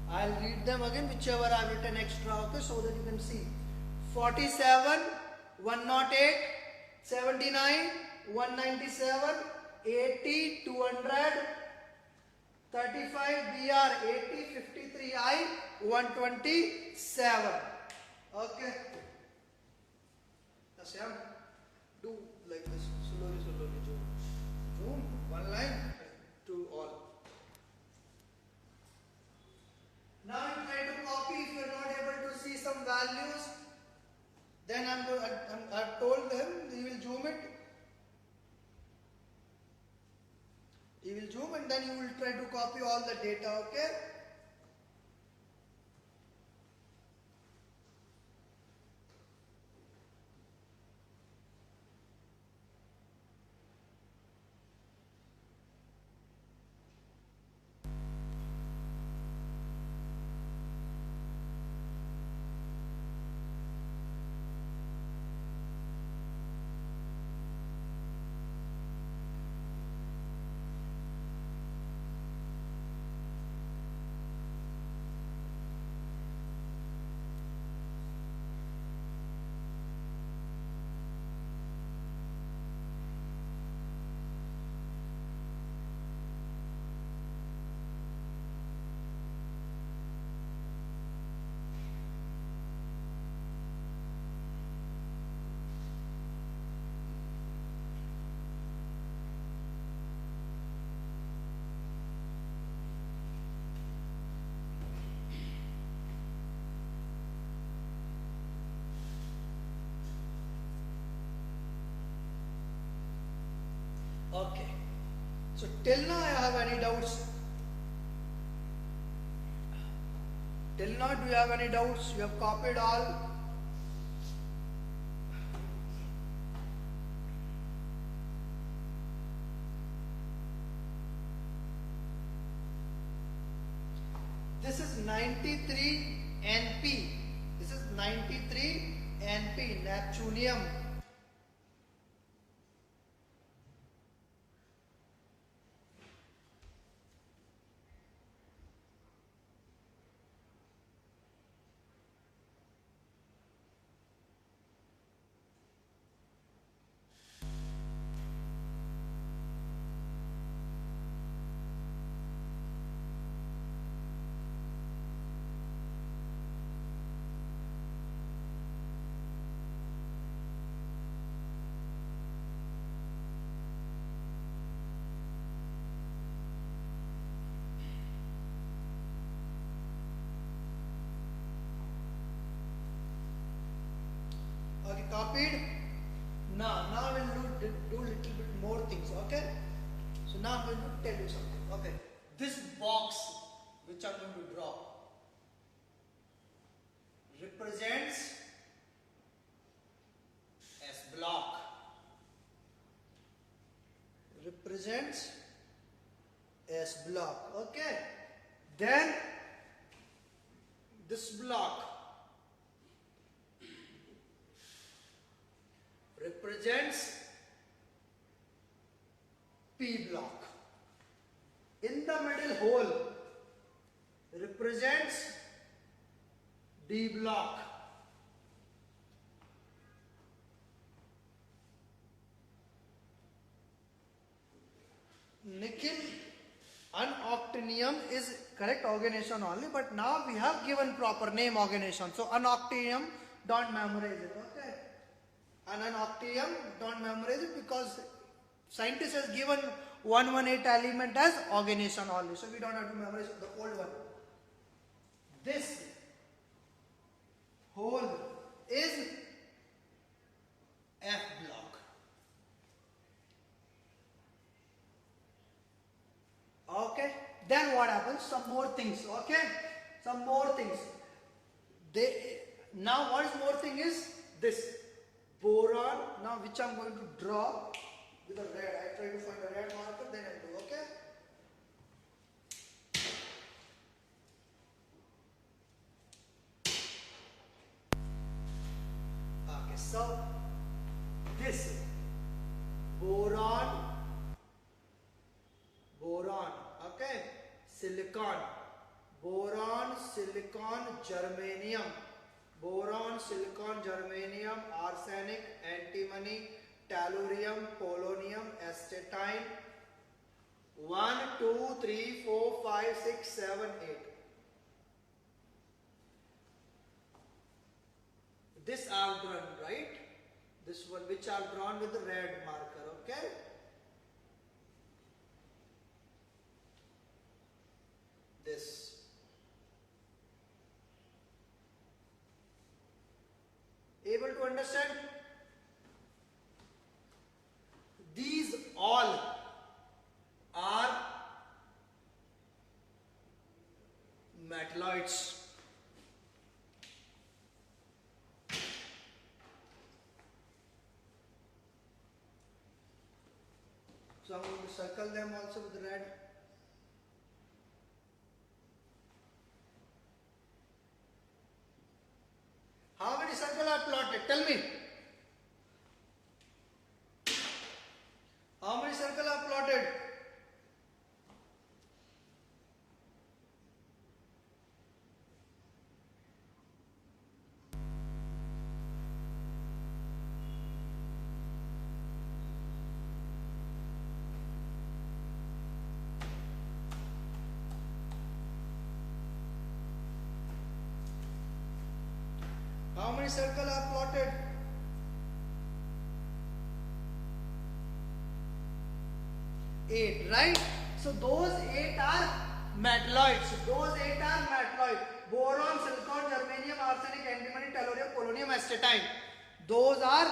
I'll read them again whichever I've written extra, okay, so that you can see. 47 108 79 197 80 200 35 Br 80 53 I 127. Okay. Now Sam, do like this slowly zoom one line to all. Now you try to copy. If you are not able to see some values, then I've told them you will zoom it. You will zoom and then you will try to copy all the data, okay? Okay. So till now I have any doubts? Till now do you have any doubts? You have copied all? This is 93 Np. This is 93 Np, Neptunium. Okay, copied. Now we'll do little bit more things. Okay. So now I'm going to tell you something. Okay. This box which I'm going to draw represents S block. Represents S block. Okay. Then this block represents P block. In the middle hole represents D block. Nickel and octinium is correct organization only, but now we have given proper name organization. So unoctinium, don't memorize it. Okay. And unoctinium, don't memorize it because scientist has given 118 element as organization only. So we don't have to memorize the old one. This hole is F block. Okay. Then what happens? Some more things. Okay. Some more things. Now what is more thing is this boron. Now which I'm going to draw with a red. I try to find a red marker, then I do. Okay. Okay. So this boron. Okay. Silicon. Boron, silicon, germanium. Boron, silicon, germanium, arsenic, antimony, tellurium, polonium, astatine. 1, 2, 3, 4, 5, 6, 7, 8. This are drawn, right? This one which are drawn with the red marker, okay? This. Able to understand? These all are metalloids. So I'm going to circle them also with red. How many circles are plotted? Tell me. How many circles are plotted? How many circles are plotted? 8, right? So those 8 are metalloids. Those 8 are metalloids. Boron, silicon, germanium, arsenic, antimony, tellurium, polonium, astatine. Those are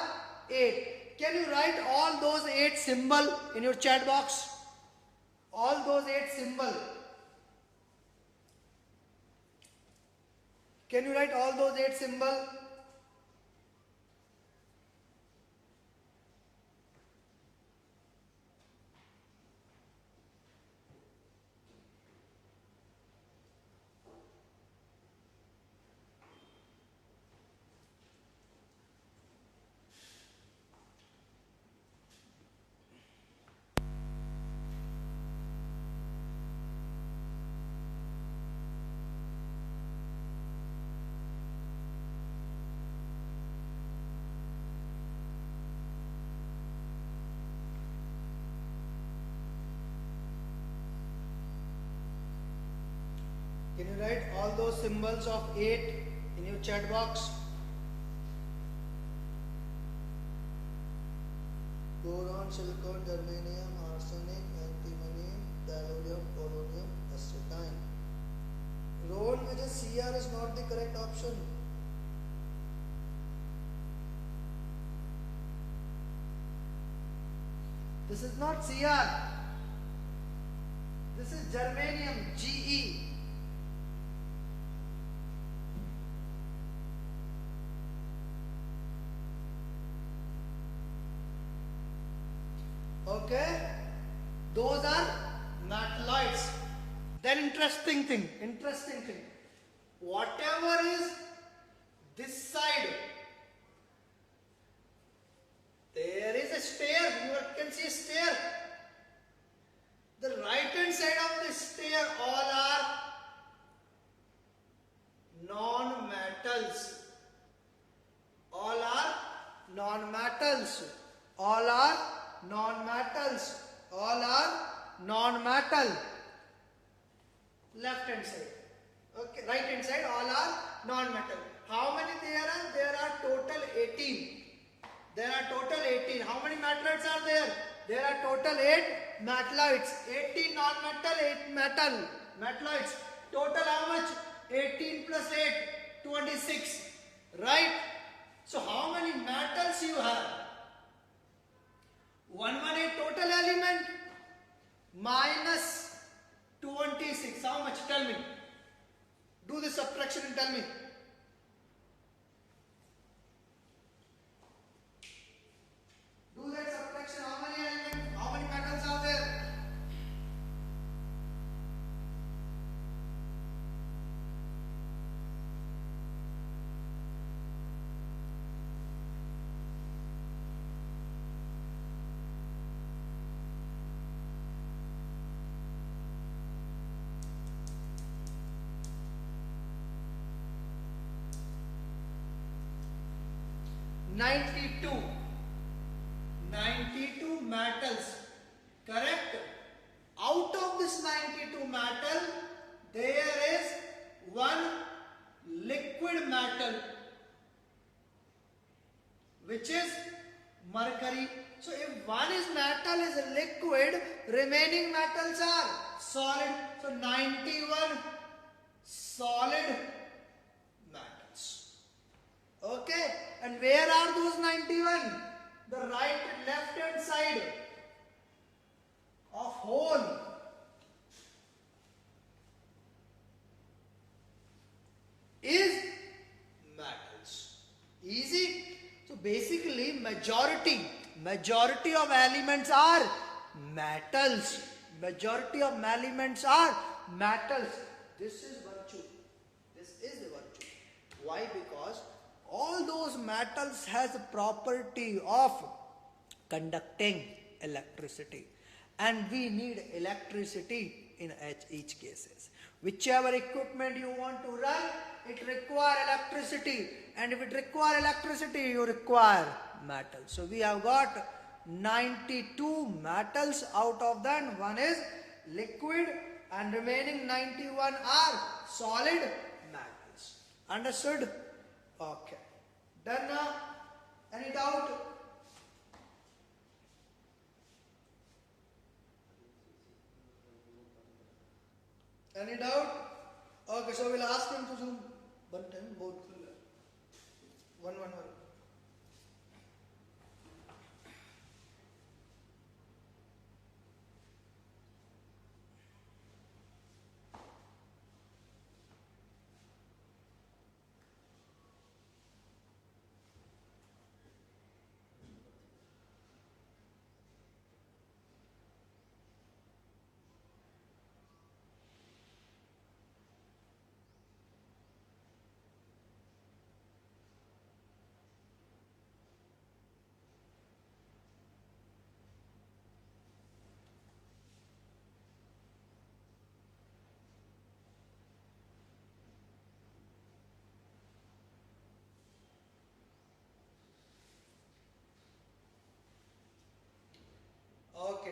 8. Can you write all those 8 symbols in your chat box? All those 8 symbols. Can you write all those 8 symbols? Can you write all those symbols of 8 in your chat box? Boron, silicon, germanium, arsenic, antimony, tellurium, polonium, acetine. Ron, which is Cr is not the correct option. This is not Cr. This is germanium, Ge. Okay, those are metalloids. Then interesting thing, whatever is this side, there is a stair, you can see a stair. The right hand side of the stair all are non-metals. All are non-metals. All are non-metals. All are non-metal. Left hand side. Okay, right hand side all are non-metal. How many there are? There are total 18. There are total 18. How many metalloids are there? There are total 8 metalloids. 18 non-metal, 8 metal. Metalloids. Total how much? 18 plus 8, 26. Right? So how many metals you have? 118 total element minus 26. How much? Tell me. Do the subtraction and tell me. Do that subtraction. How many elements? How many metals are there? Ninety-two. 92 metals. Correct? Out of this 92 metal, there is one liquid metal, which is mercury. So if one is metal is a liquid, remaining metals are solid. So 91 solid metals. Okay? And where are those 91? The right and left hand side of whole. Is metals. Easy. So basically majority of elements are metals. Majority of elements are metals. This is virtue. This is the virtue. Why? Because all those metals has a property of conducting electricity, and we need electricity in each cases. Whichever equipment you want to run, it require electricity, and if it require electricity, you require metal. So we have got 92 metals. Out of them, one is liquid and remaining 91 are solid metals. Understood? Okay. Done now? Any doubt? Any doubt? Okay, so we'll ask him to zoom one time, both. One.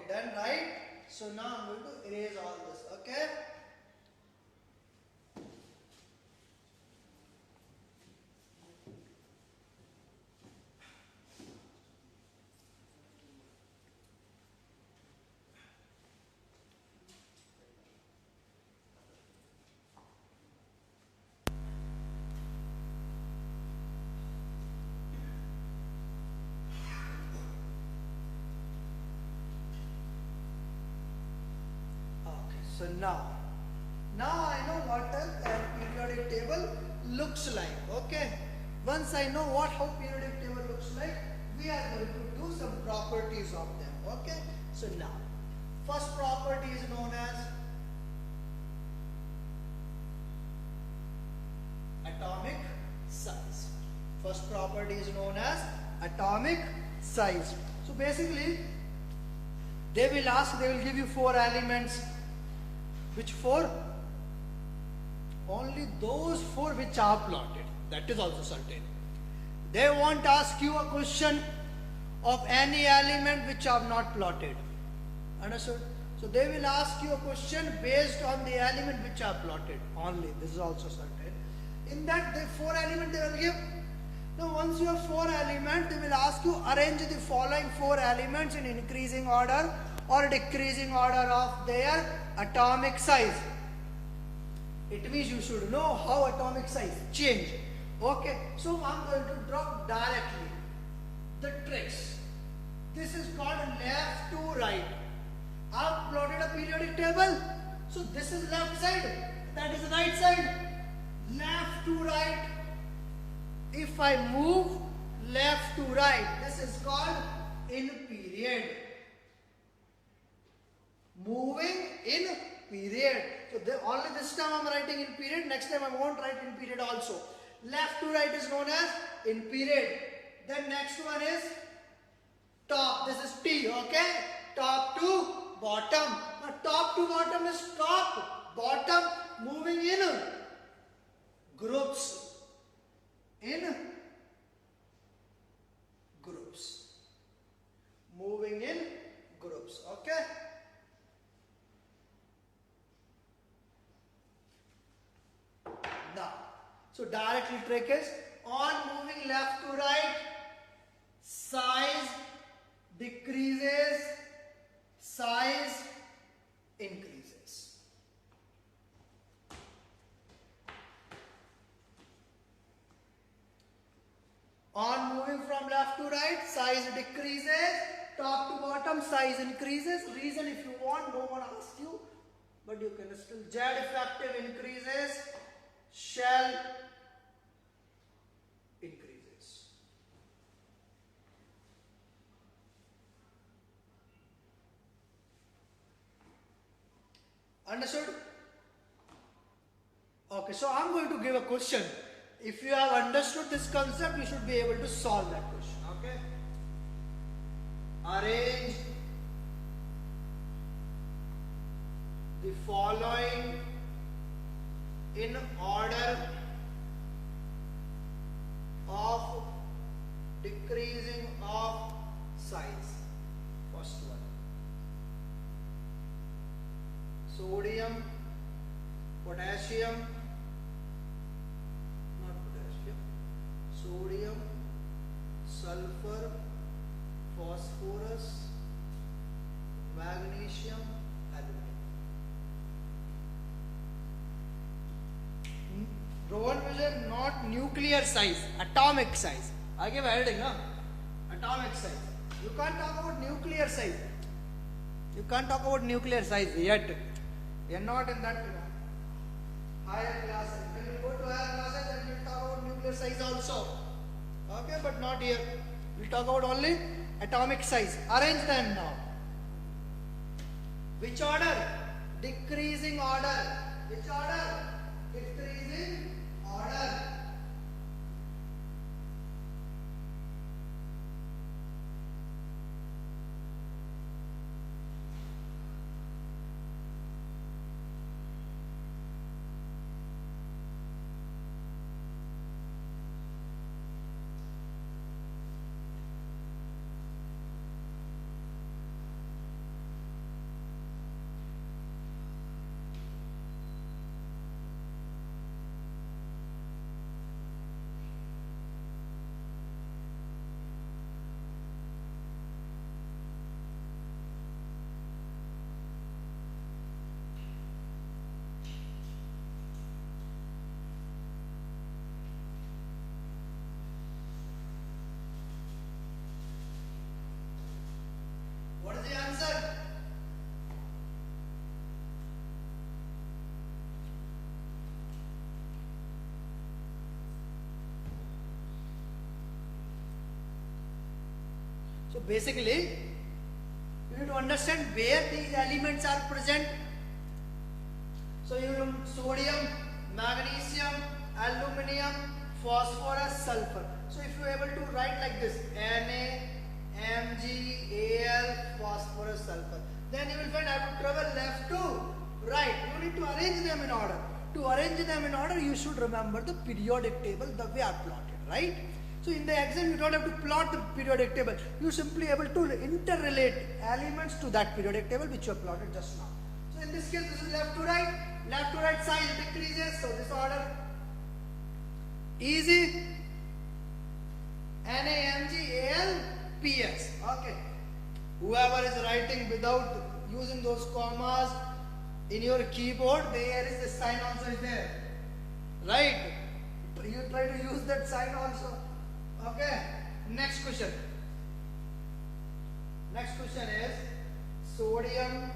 done, right? So now I'm going to erase all this, okay? Okay, so now I know what a periodic table looks like, okay? Once I know how periodic table looks like, we are going to do some properties of them, okay? So now, first property is known as atomic size. First property is known as atomic size. So basically, they will give you 4 elements. Which 4? Only those 4 which are plotted. That is also certain. They won't ask you a question of any element which are not plotted. Understood? So they will ask you a question based on the element which are plotted only. This is also certain. In that, the 4 elements they will give. Now once you have 4 elements, they will ask you arrange the following 4 elements in increasing order or decreasing order of their atomic size. It means you should know how atomic size change. Okay, so I'm going to drop directly the tricks. This is called left to right. I've plotted a periodic table. So this is left side, that is right side. Left to right. If I move left to right, this is called in period. Moving in period. So only this time I'm writing in period, next time I won't write in period also. Left to right is known as in period. Then next one is top. This is T, okay? Top to bottom. Now top to bottom is top, bottom, moving in groups. In groups. Moving in groups, okay? Now, so directly trick is on moving left to right, size decreases, size increases. On moving from left to right, size decreases, top to bottom, size increases. Reason if you want, no one asks you, but you can still. Z effective increases, shell increases. Understood? Okay, so I'm going to give a question. If you have understood this concept, you should be able to solve that question. Okay? Arrange the following in order of decreasing of size. First one. Sodium, potassium, not potassium, sodium, sulfur, phosphorus, magnesium, aluminum. Rowan vision, not nuclear size, atomic size. I give heading, huh? Atomic size. You can't talk about nuclear size. You can't talk about nuclear size yet. We are not in that higher classes. When you go to higher classes, then we'll talk about nuclear size also. Okay, but not here. We'll talk about only atomic size. Arrange them now. Which order? Decreasing order. Which order? Decreasing order. So basically, you need to understand where these elements are present. So you know sodium, magnesium, aluminium, phosphorus, sulfur. So if you are able to write like this, Na, Mg, Al, phosphorus, sulfur, then you will find I have to travel left to right. You need to arrange them in order. To arrange them in order, you should remember the periodic table the way I plotted, right? So in the exam, you don't have to plot the periodic table. You simply able to interrelate elements to that periodic table which you have plotted just now. So in this case, this is left to right. Left to right size decreases. So this order easy. NaMgAl PS. Okay. Whoever is writing without using those commas in your keyboard, there is the sign also is there. Right? You try to use that sign also. Okay. Next question. Next question is sodium,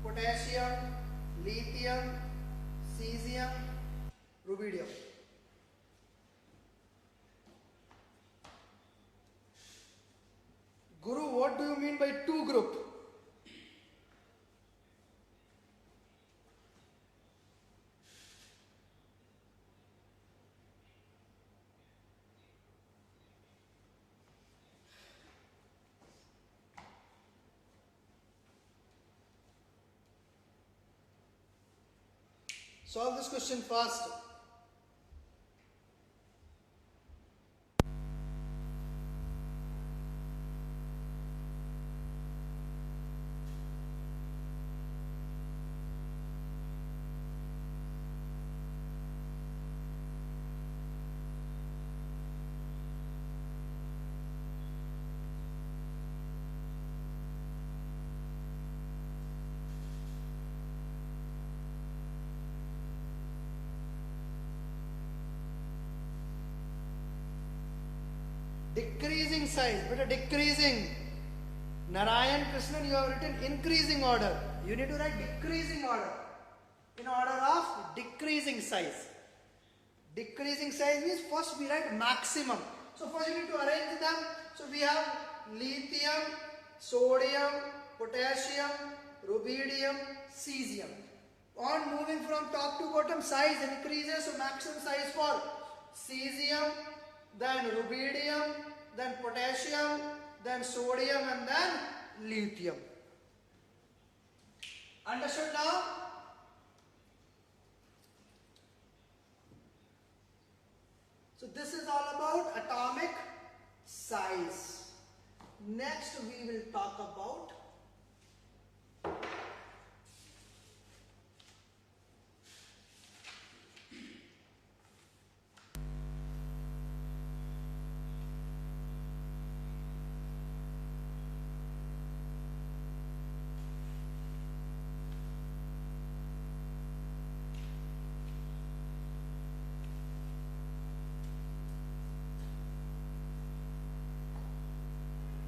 potassium, lithium, cesium, rubidium. Guru, what do you mean by two group? Solve this question fast. Decreasing size, but decreasing. Narayan Krishnan, you have written increasing order. You need to write decreasing order. In order of decreasing size. Decreasing size means first we write maximum. So first you need to arrange them. So we have lithium, sodium, potassium, rubidium, cesium. On moving from top to bottom, size increases. So maximum size for cesium, then rubidium, then potassium, then sodium, and then lithium. Understood now? So this is all about atomic size. Next we will talk about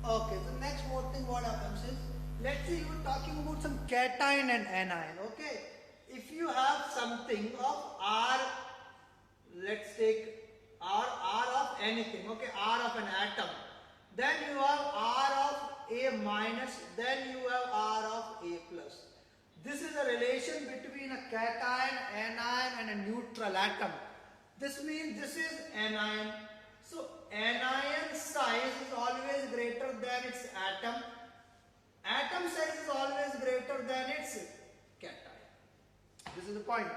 okay, so next more thing what happens is, let's say you are talking about some cation and anion, okay? If you have something of R, let's take R of anything, okay, R of an atom, then you have R of A minus, then you have R of A plus. This is a relation between a cation, anion and a neutral atom. This means this is anion. So anion size is always greater than its atom. Atom size is always greater than its cation. This is the point.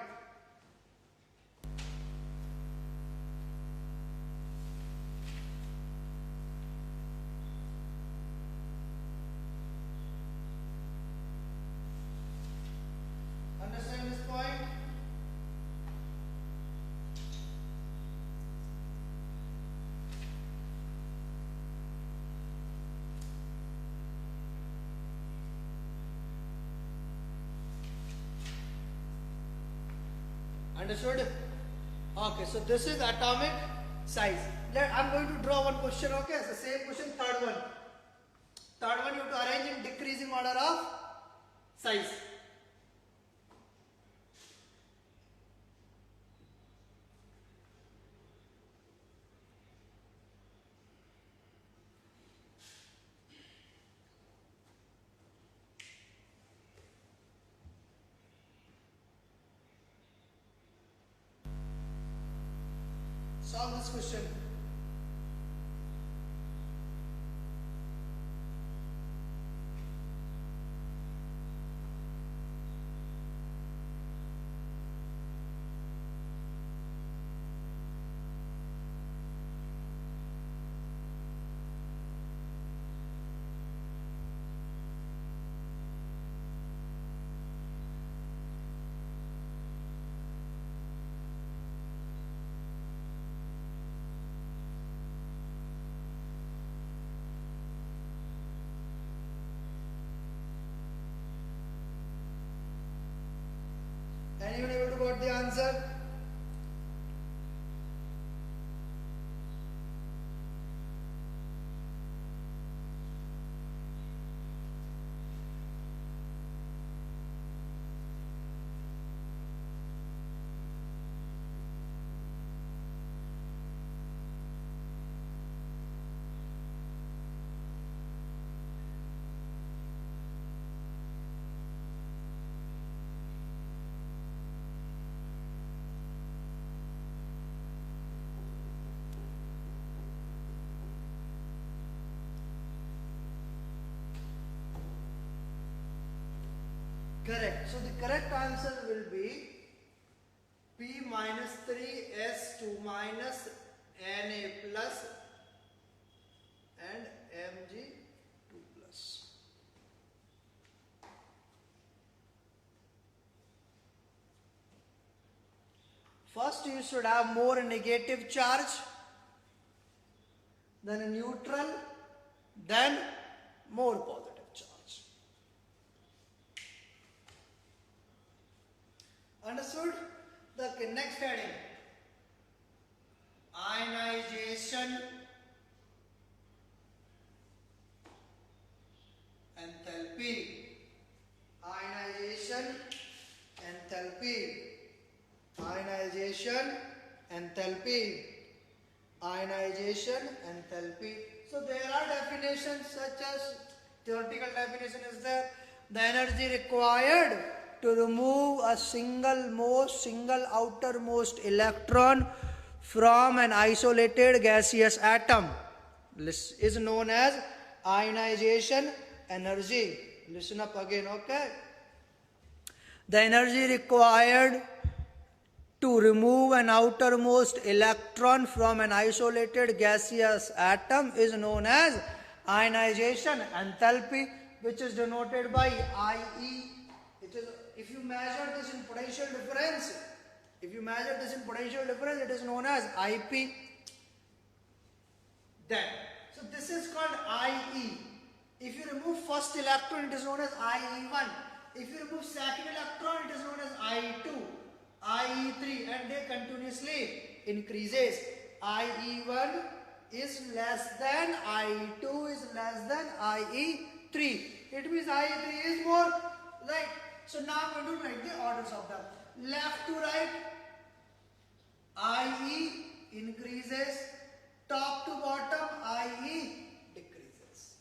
Understand this point? Understood? Okay, so this is atomic size. I'm going to draw one question, okay? It's the same question, third one. Third one you have to arrange in decreasing order of size. solve this question. Anyone able to got the answer? Correct. So the correct answer will be P minus 3 S2 minus Na plus and Mg2 plus. First you should have more negative charge, then a neutral, then more positive charge. Understood? The next heading, ionization enthalpy. Ionization enthalpy. Ionization enthalpy. Ionization enthalpy. So there are definitions such as, theoretical definition is there, the energy required to remove a single outermost electron from an isolated gaseous atom. This is known as ionization energy. Listen up again, okay? The energy required to remove an outermost electron from an isolated gaseous atom is known as ionization enthalpy, which is denoted by IE. It is, if you measure this in potential difference, it is known as IP. Then, so this is called IE. If you remove first electron, it is known as IE1. If you remove second electron, it is known as IE2, IE3, and they continuously increases. IE1 is less than IE2 is less than IE3. It means IE3 is more light. So now I'm going to write the orders of them. Left to right, IE increases. Top to bottom, IE decreases.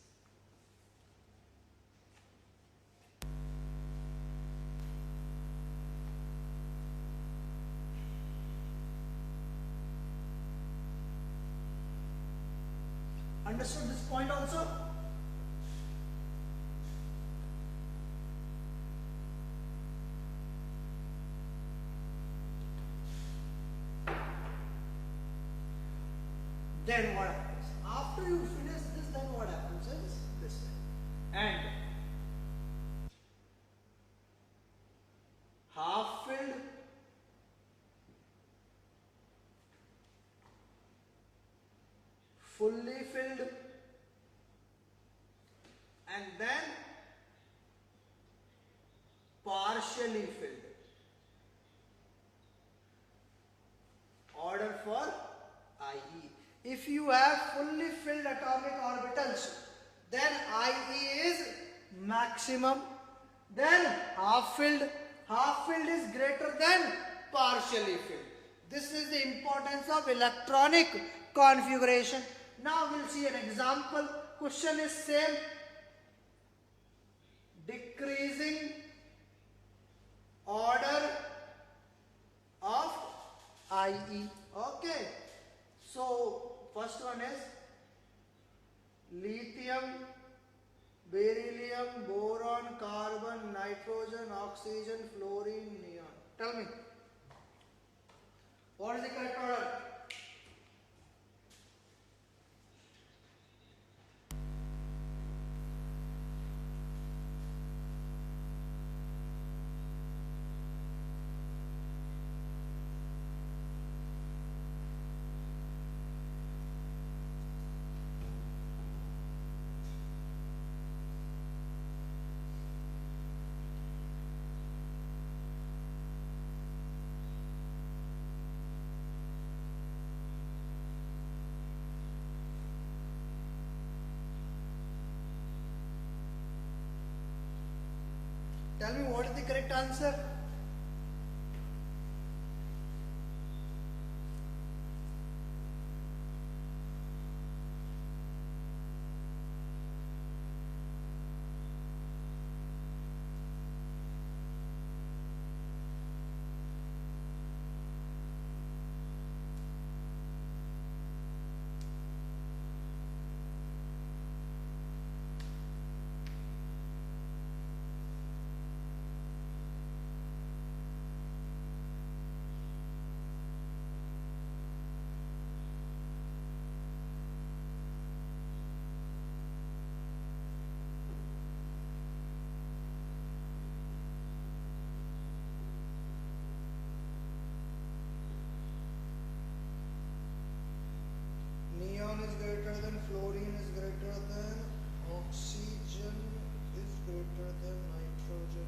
Understood this point also? Then what happens? After you finish this, then what happens is this. And half filled, fully filled, and then partially filled. Order for IE. If you have fully filled atomic orbitals, then IE is maximum. Then half filled is greater than partially filled. This is the importance of electronic configuration. Now we'll see an example. Question is same. Decreasing order of IE. Okay. So first one is lithium, beryllium, boron, carbon, nitrogen, oxygen, fluorine, neon. Tell me, what is the correct order? Tell me what is the correct answer? Neon is greater than, fluorine is greater than, oxygen is greater than nitrogen.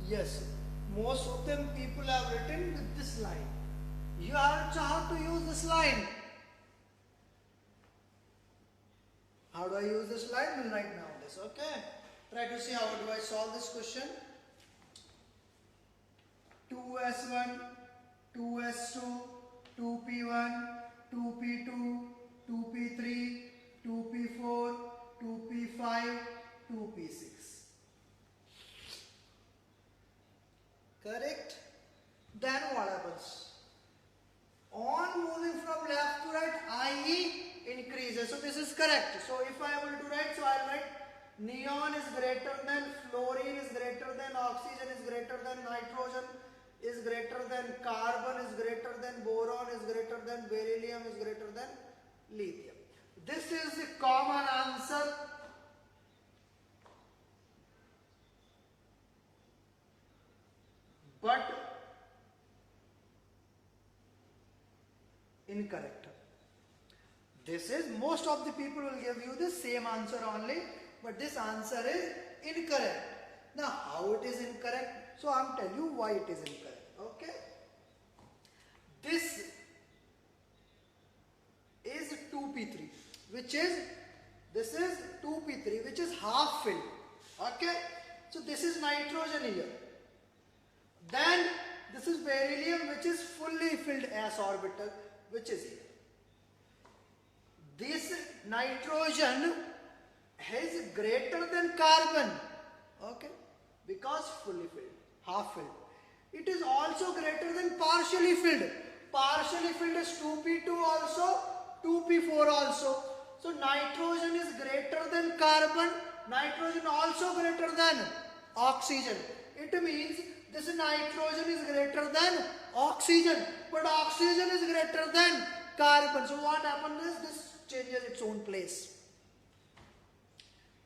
Yes, most of them people have written with this line. You have to use this line. How do I use this line? We'll write down this, okay? Try to see how do I solve this question. 2s1, 2s2, 2p1, 2p2, 2p3, 2p4, 2p5, 2p6. Correct? Then what happens? On moving from left to right, IE increases. So this is correct. So if I am able to write, so I'll write neon is greater than, fluorine is greater than, oxygen is greater than, nitrogen is greater than, carbon is greater than, boron is greater than, beryllium is greater than lithium. This is the common answer. But incorrect. This is, most of the people will give you the same answer only, but this answer is incorrect. Now how it is incorrect? So I am telling you why it is incorrect. Okay. This is 2p3, which is, this is 2p3, which is half filled. Okay. So this is nitrogen here. Then this is beryllium, which is fully filled s orbital, which is here. This nitrogen is greater than carbon, okay, because fully filled, half filled. It is also greater than partially filled. Partially filled is 2p2 also, 2p4 also. So nitrogen is greater than carbon, nitrogen also greater than oxygen. It means this nitrogen is greater than oxygen, but oxygen is greater than carbon. So what happens is this changes its own place.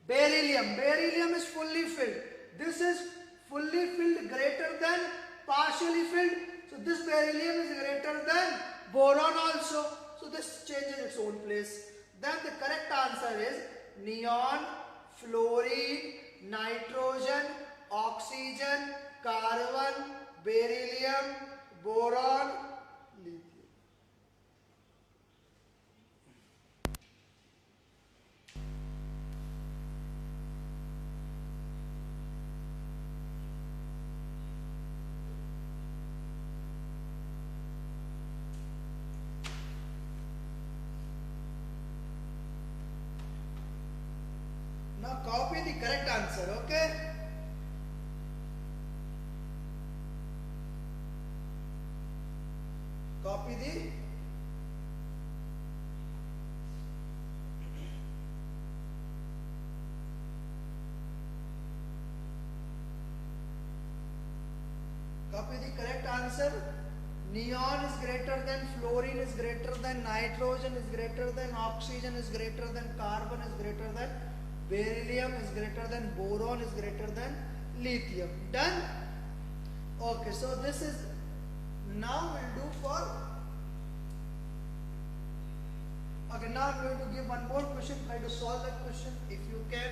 Beryllium. Beryllium is fully filled. This is fully filled greater than partially filled. So this beryllium is greater than boron also. So this changes its own place. Then the correct answer is neon, fluorine, nitrogen, oxygen, carbon, beryllium, boron, lithium. Now copy the correct answer, Copy the correct answer. Neon is greater than fluorine, is greater than nitrogen, is greater than oxygen, is greater than carbon, is greater than beryllium, is greater than boron, is greater than lithium. Done? Okay, so this is, now we'll do for, okay, now I'm going to give one more question. Try to solve that question if you can.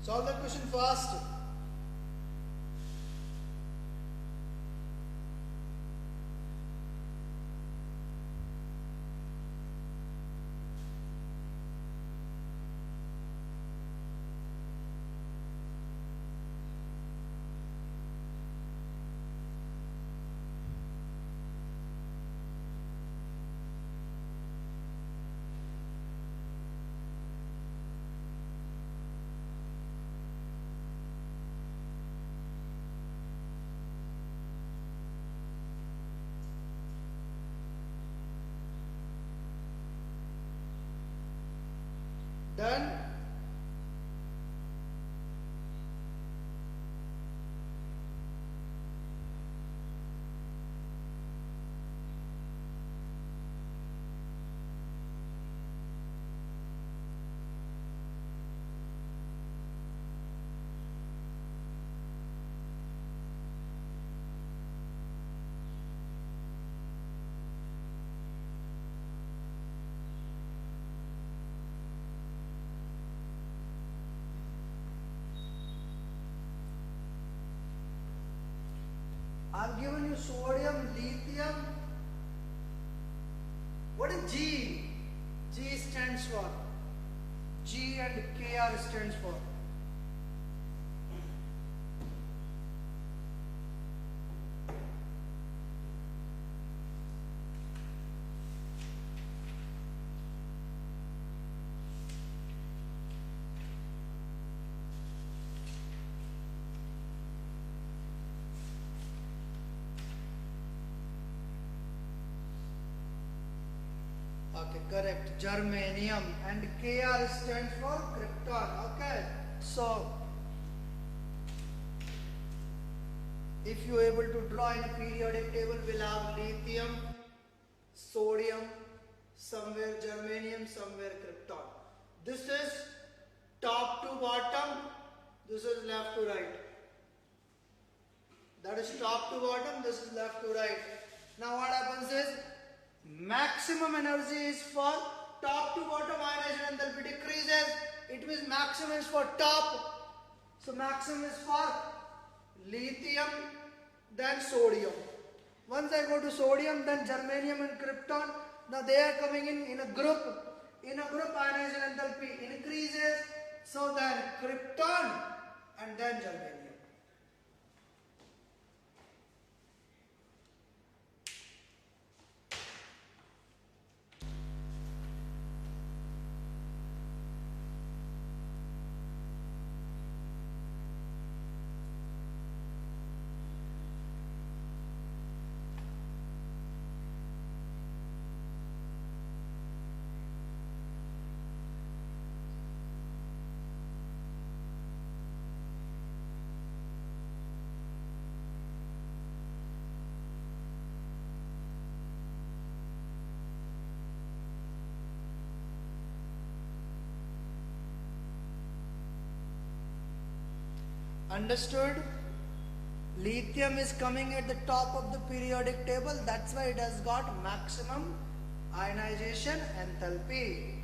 Solve the question fast. Done? I've given you sodium, lithium. What is G? G stands for. G and Kr stands for. Okay, correct. Germanium, and Kr stands for krypton. Okay, so if you are able to draw in a periodic table, we'll have lithium, sodium, somewhere germanium, somewhere krypton. This is top to bottom, this is left to right. That is top to bottom, this is left to right. Now what happens is, maximum energy is for top to bottom ionization enthalpy decreases. It means maximum is for top. So maximum is for lithium, then sodium. Once I go to sodium, then germanium and krypton. Now they are coming in a group. In a group, ionization enthalpy increases. So then krypton and then germanium. Understood? Lithium is coming at the top of the periodic table. That's why it has got maximum ionization enthalpy.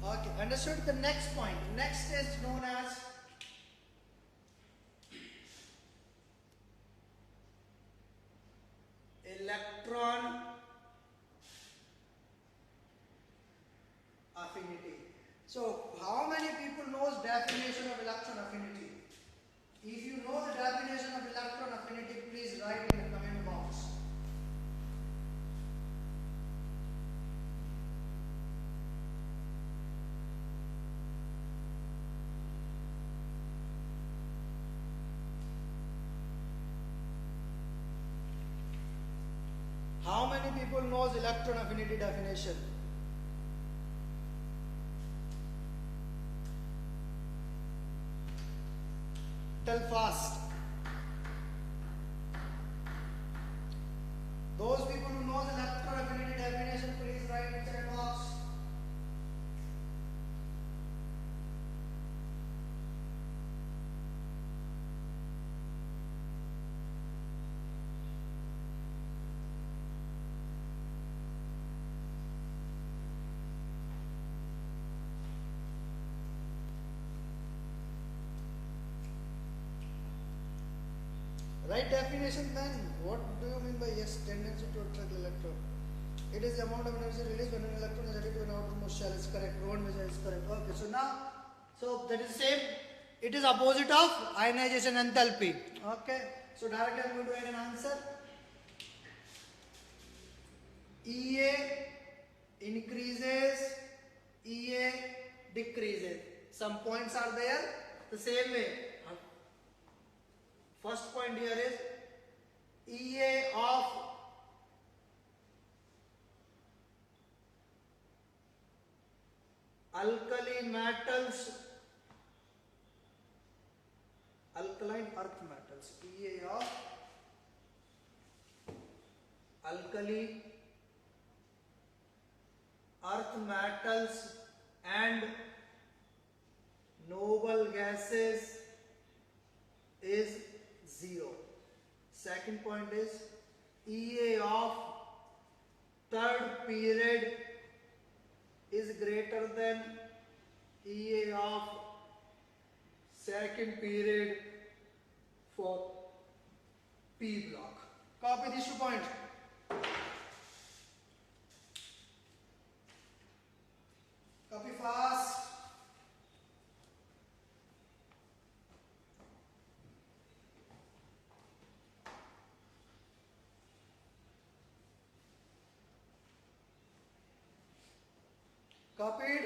Okay, understood. The next point. Next is known as electron affinity. So, how many people knows definition of electron affinity? If you know the definition of electron affinity, please write in the comment box. How many people knows electron affinity definition? Tell fast. Those people who knows electron affinity definition, please write in chat box. Right definition then. What do you mean by yes? Tendency to attract electron. It is the amount of energy released when an electron is added to an outermost shell. Is correct. Rowan measure is correct. Okay. So now, so that is same. It is opposite of ionization enthalpy. Okay. So directly I am going to write an answer. EA increases, EA decreases. Some points are there. The same way. First point here is EA of alkali metals, alkaline earth metals, EA of alkali earth metals and noble gases is 0. Second point is EA of third period is greater than EA of second period for P block. Copy these 2 points. Copy fast. Copied.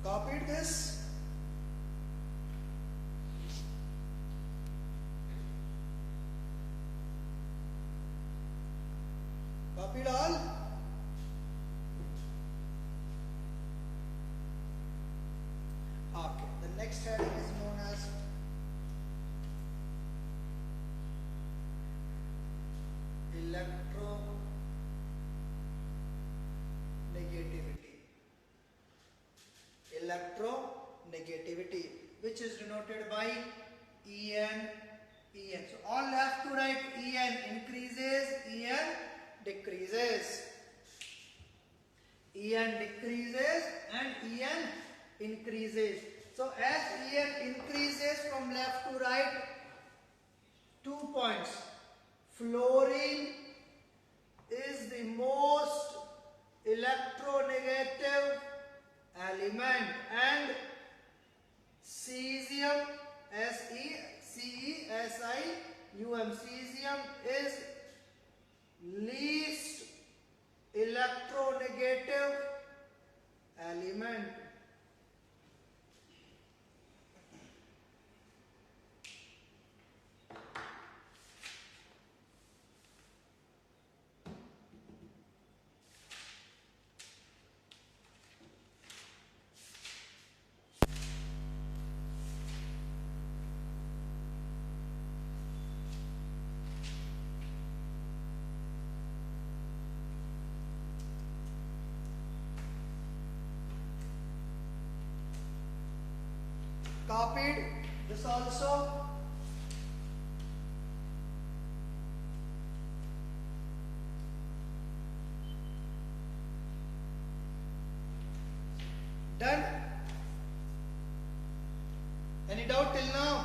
Copied this. Copied all. Okay, the next heading is known as electronegativity. Electronegativity, which is denoted by En. So all left to right, En increases, En decreases. En decreases and En increases. So as En increases from left to right, 2 points. Fluorine is the most electronegative element and cesium, cesium is least electronegative element. copied this also. Done. Any doubt till now?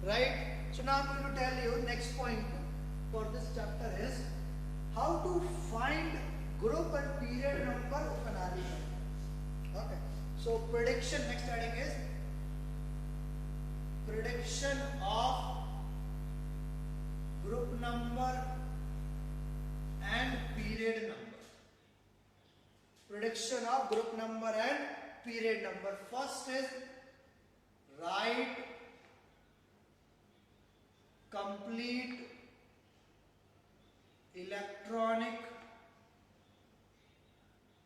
Right? So now I'm going to tell you next point for this chapter is how to find group and period number of an element. Okay. So prediction, next heading is prediction of group number and period number. Prediction of group number and period number. First is write complete electronic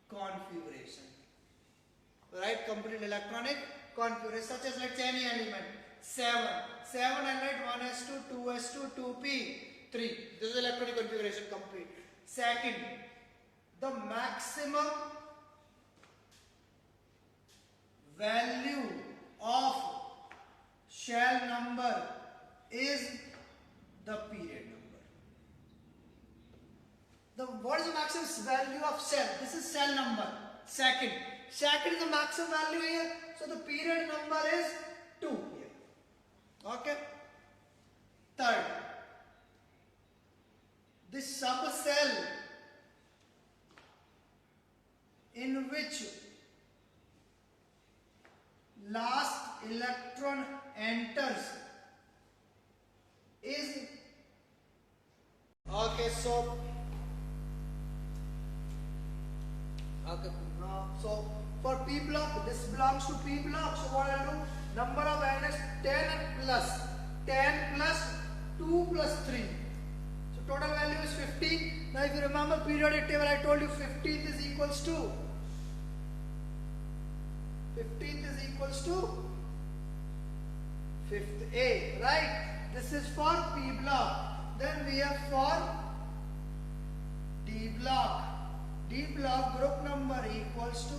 configuration. Write complete electronic configuration such as let's say any element 7 and write 1s2 2s2 2p 3. This is electronic configuration complete. Second, the maximum value of shell number is the period number. What is the maximum value of cell? This is cell number. Second is the maximum value here. So the period number is 2 here. Okay. Third, this subcell in which last electron enters is okay. So so for P block, this belongs to P block. So what I'll do? Number of n is 10 plus 2 plus 3. So total value is 15. Now if you remember periodic table, I told you 15th is equals to 5th A, right? This is for P block. Then we have for D block. D block group number equals to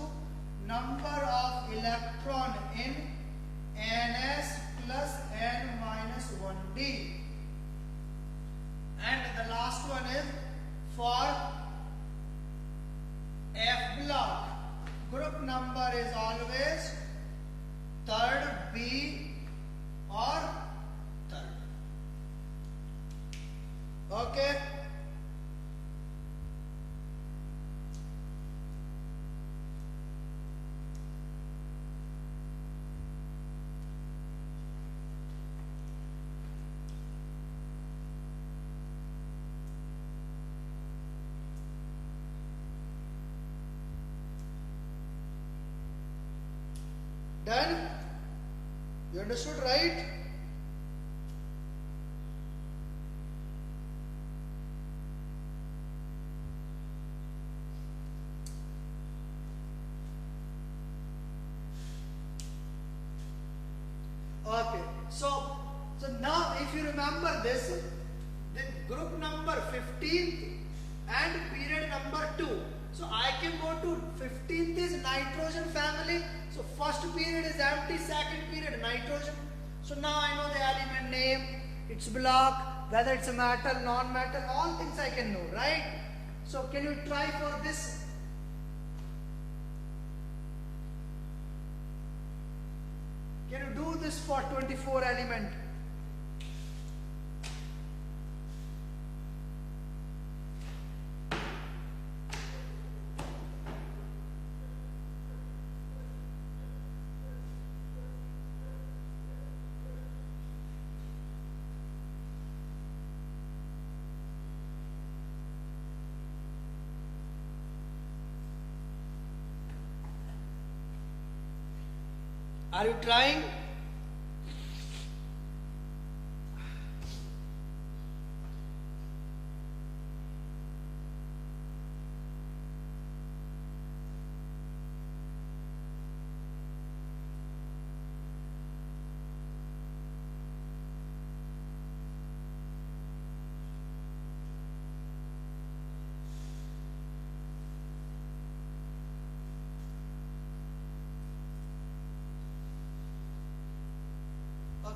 number of electron in ns plus n minus 1d. And the last one is for F block. Group number is always third B or third. Okay. Done? You understood, right? Okay. So now if you remember this, the group number 15th and period number 2. So I can go to 15th is nitrogen family. So first period is empty, second period nitrogen. So now I know the element name, its block, whether it's a metal, non-metal, all things I can know, right? So can you try for this? Can you do this for 24 element? Are you trying?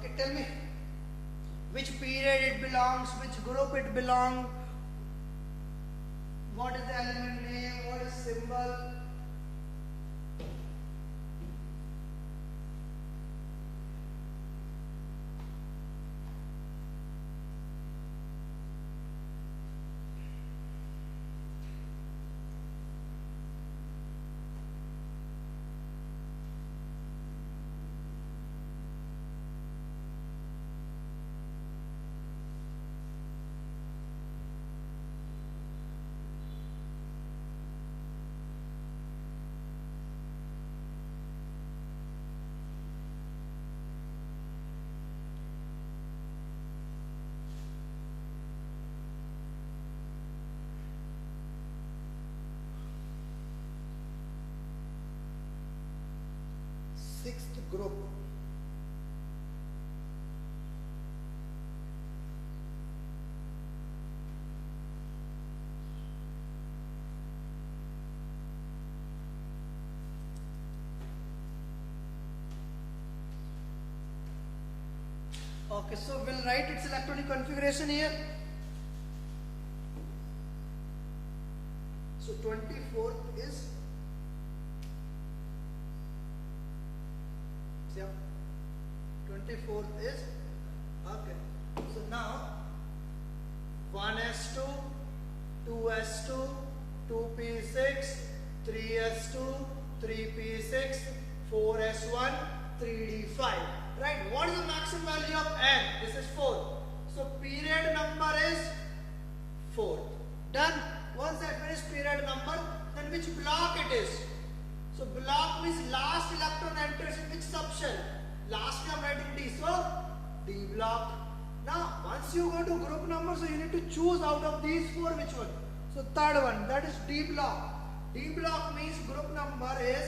Okay, tell me which period it belongs, which group it belongs, what is the element name, what is symbol. Sixth group. Okay, so we'll write its electronic configuration here. So 24th is, yeah, 24th is, okay. So now 1s2, 2s2, 2p6, 3s2, 3p6, 4s1, 3d5. Right? What is the maximum value of n? This is 4. So period number is 4. Done. Once I finish period number, then which block it is? So block means last electron enters in which subshell? Lastly I am writing D. So D block. Now once you go to group number, so you need to choose out of these 4 which one. So third one, that is D block. D block means group number is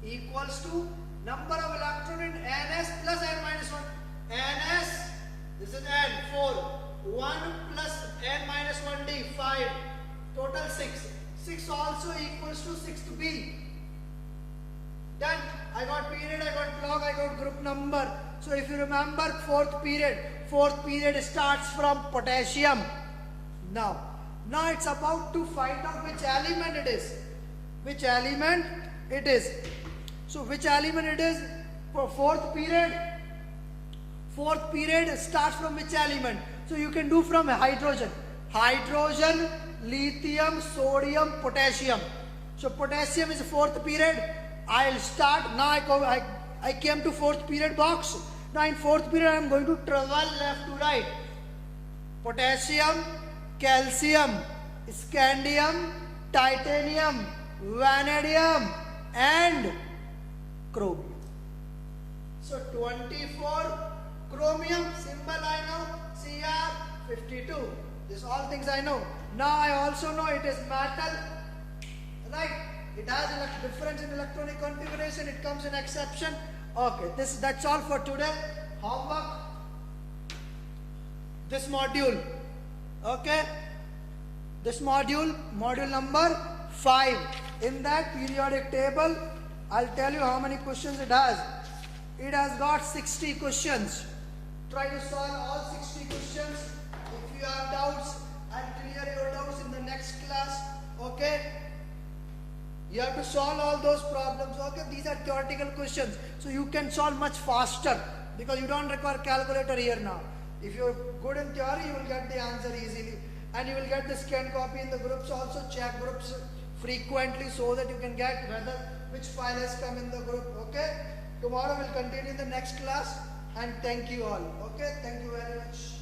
equals to number of electron in ns plus n minus 1. ns, this is n, 4. 1 plus n minus 1d, 5. Total 6. 6 also equals to 6th B. Done. I got period, I got block, I got group number. So if you remember fourth period starts from potassium. Now it's about to find out which element it is. Which element it is. So which element it is for fourth period? Fourth period starts from which element? So you can do from hydrogen. Hydrogen, lithium, sodium, potassium. So potassium is fourth period. I'll start now. I came to fourth period box. Now in fourth period I am going to travel left to right. Potassium, calcium, scandium, titanium, vanadium and chromium. So 24 chromium, symbol I know, Cr52. This all things I know. Now I also know it is metal, right? It has a difference in electronic configuration. It comes in exception. Okay, that's all for today. Homework. This module. Okay. This module number 5. In that periodic table, I'll tell you how many questions it has. It has got 60 questions. Try to solve all 60 questions. If you have doubts, I'll clear your doubts in the next class. Okay? You have to solve all those problems. Okay? These are theoretical questions. So you can solve much faster because you don't require calculator here now. If you're good in theory, you will get the answer easily. And you will get the scanned copy in the groups also. Check groups frequently so that you can get which file has come in the group. Okay? Tomorrow we'll continue in the next class. And thank you all. Okay? Thank you very much.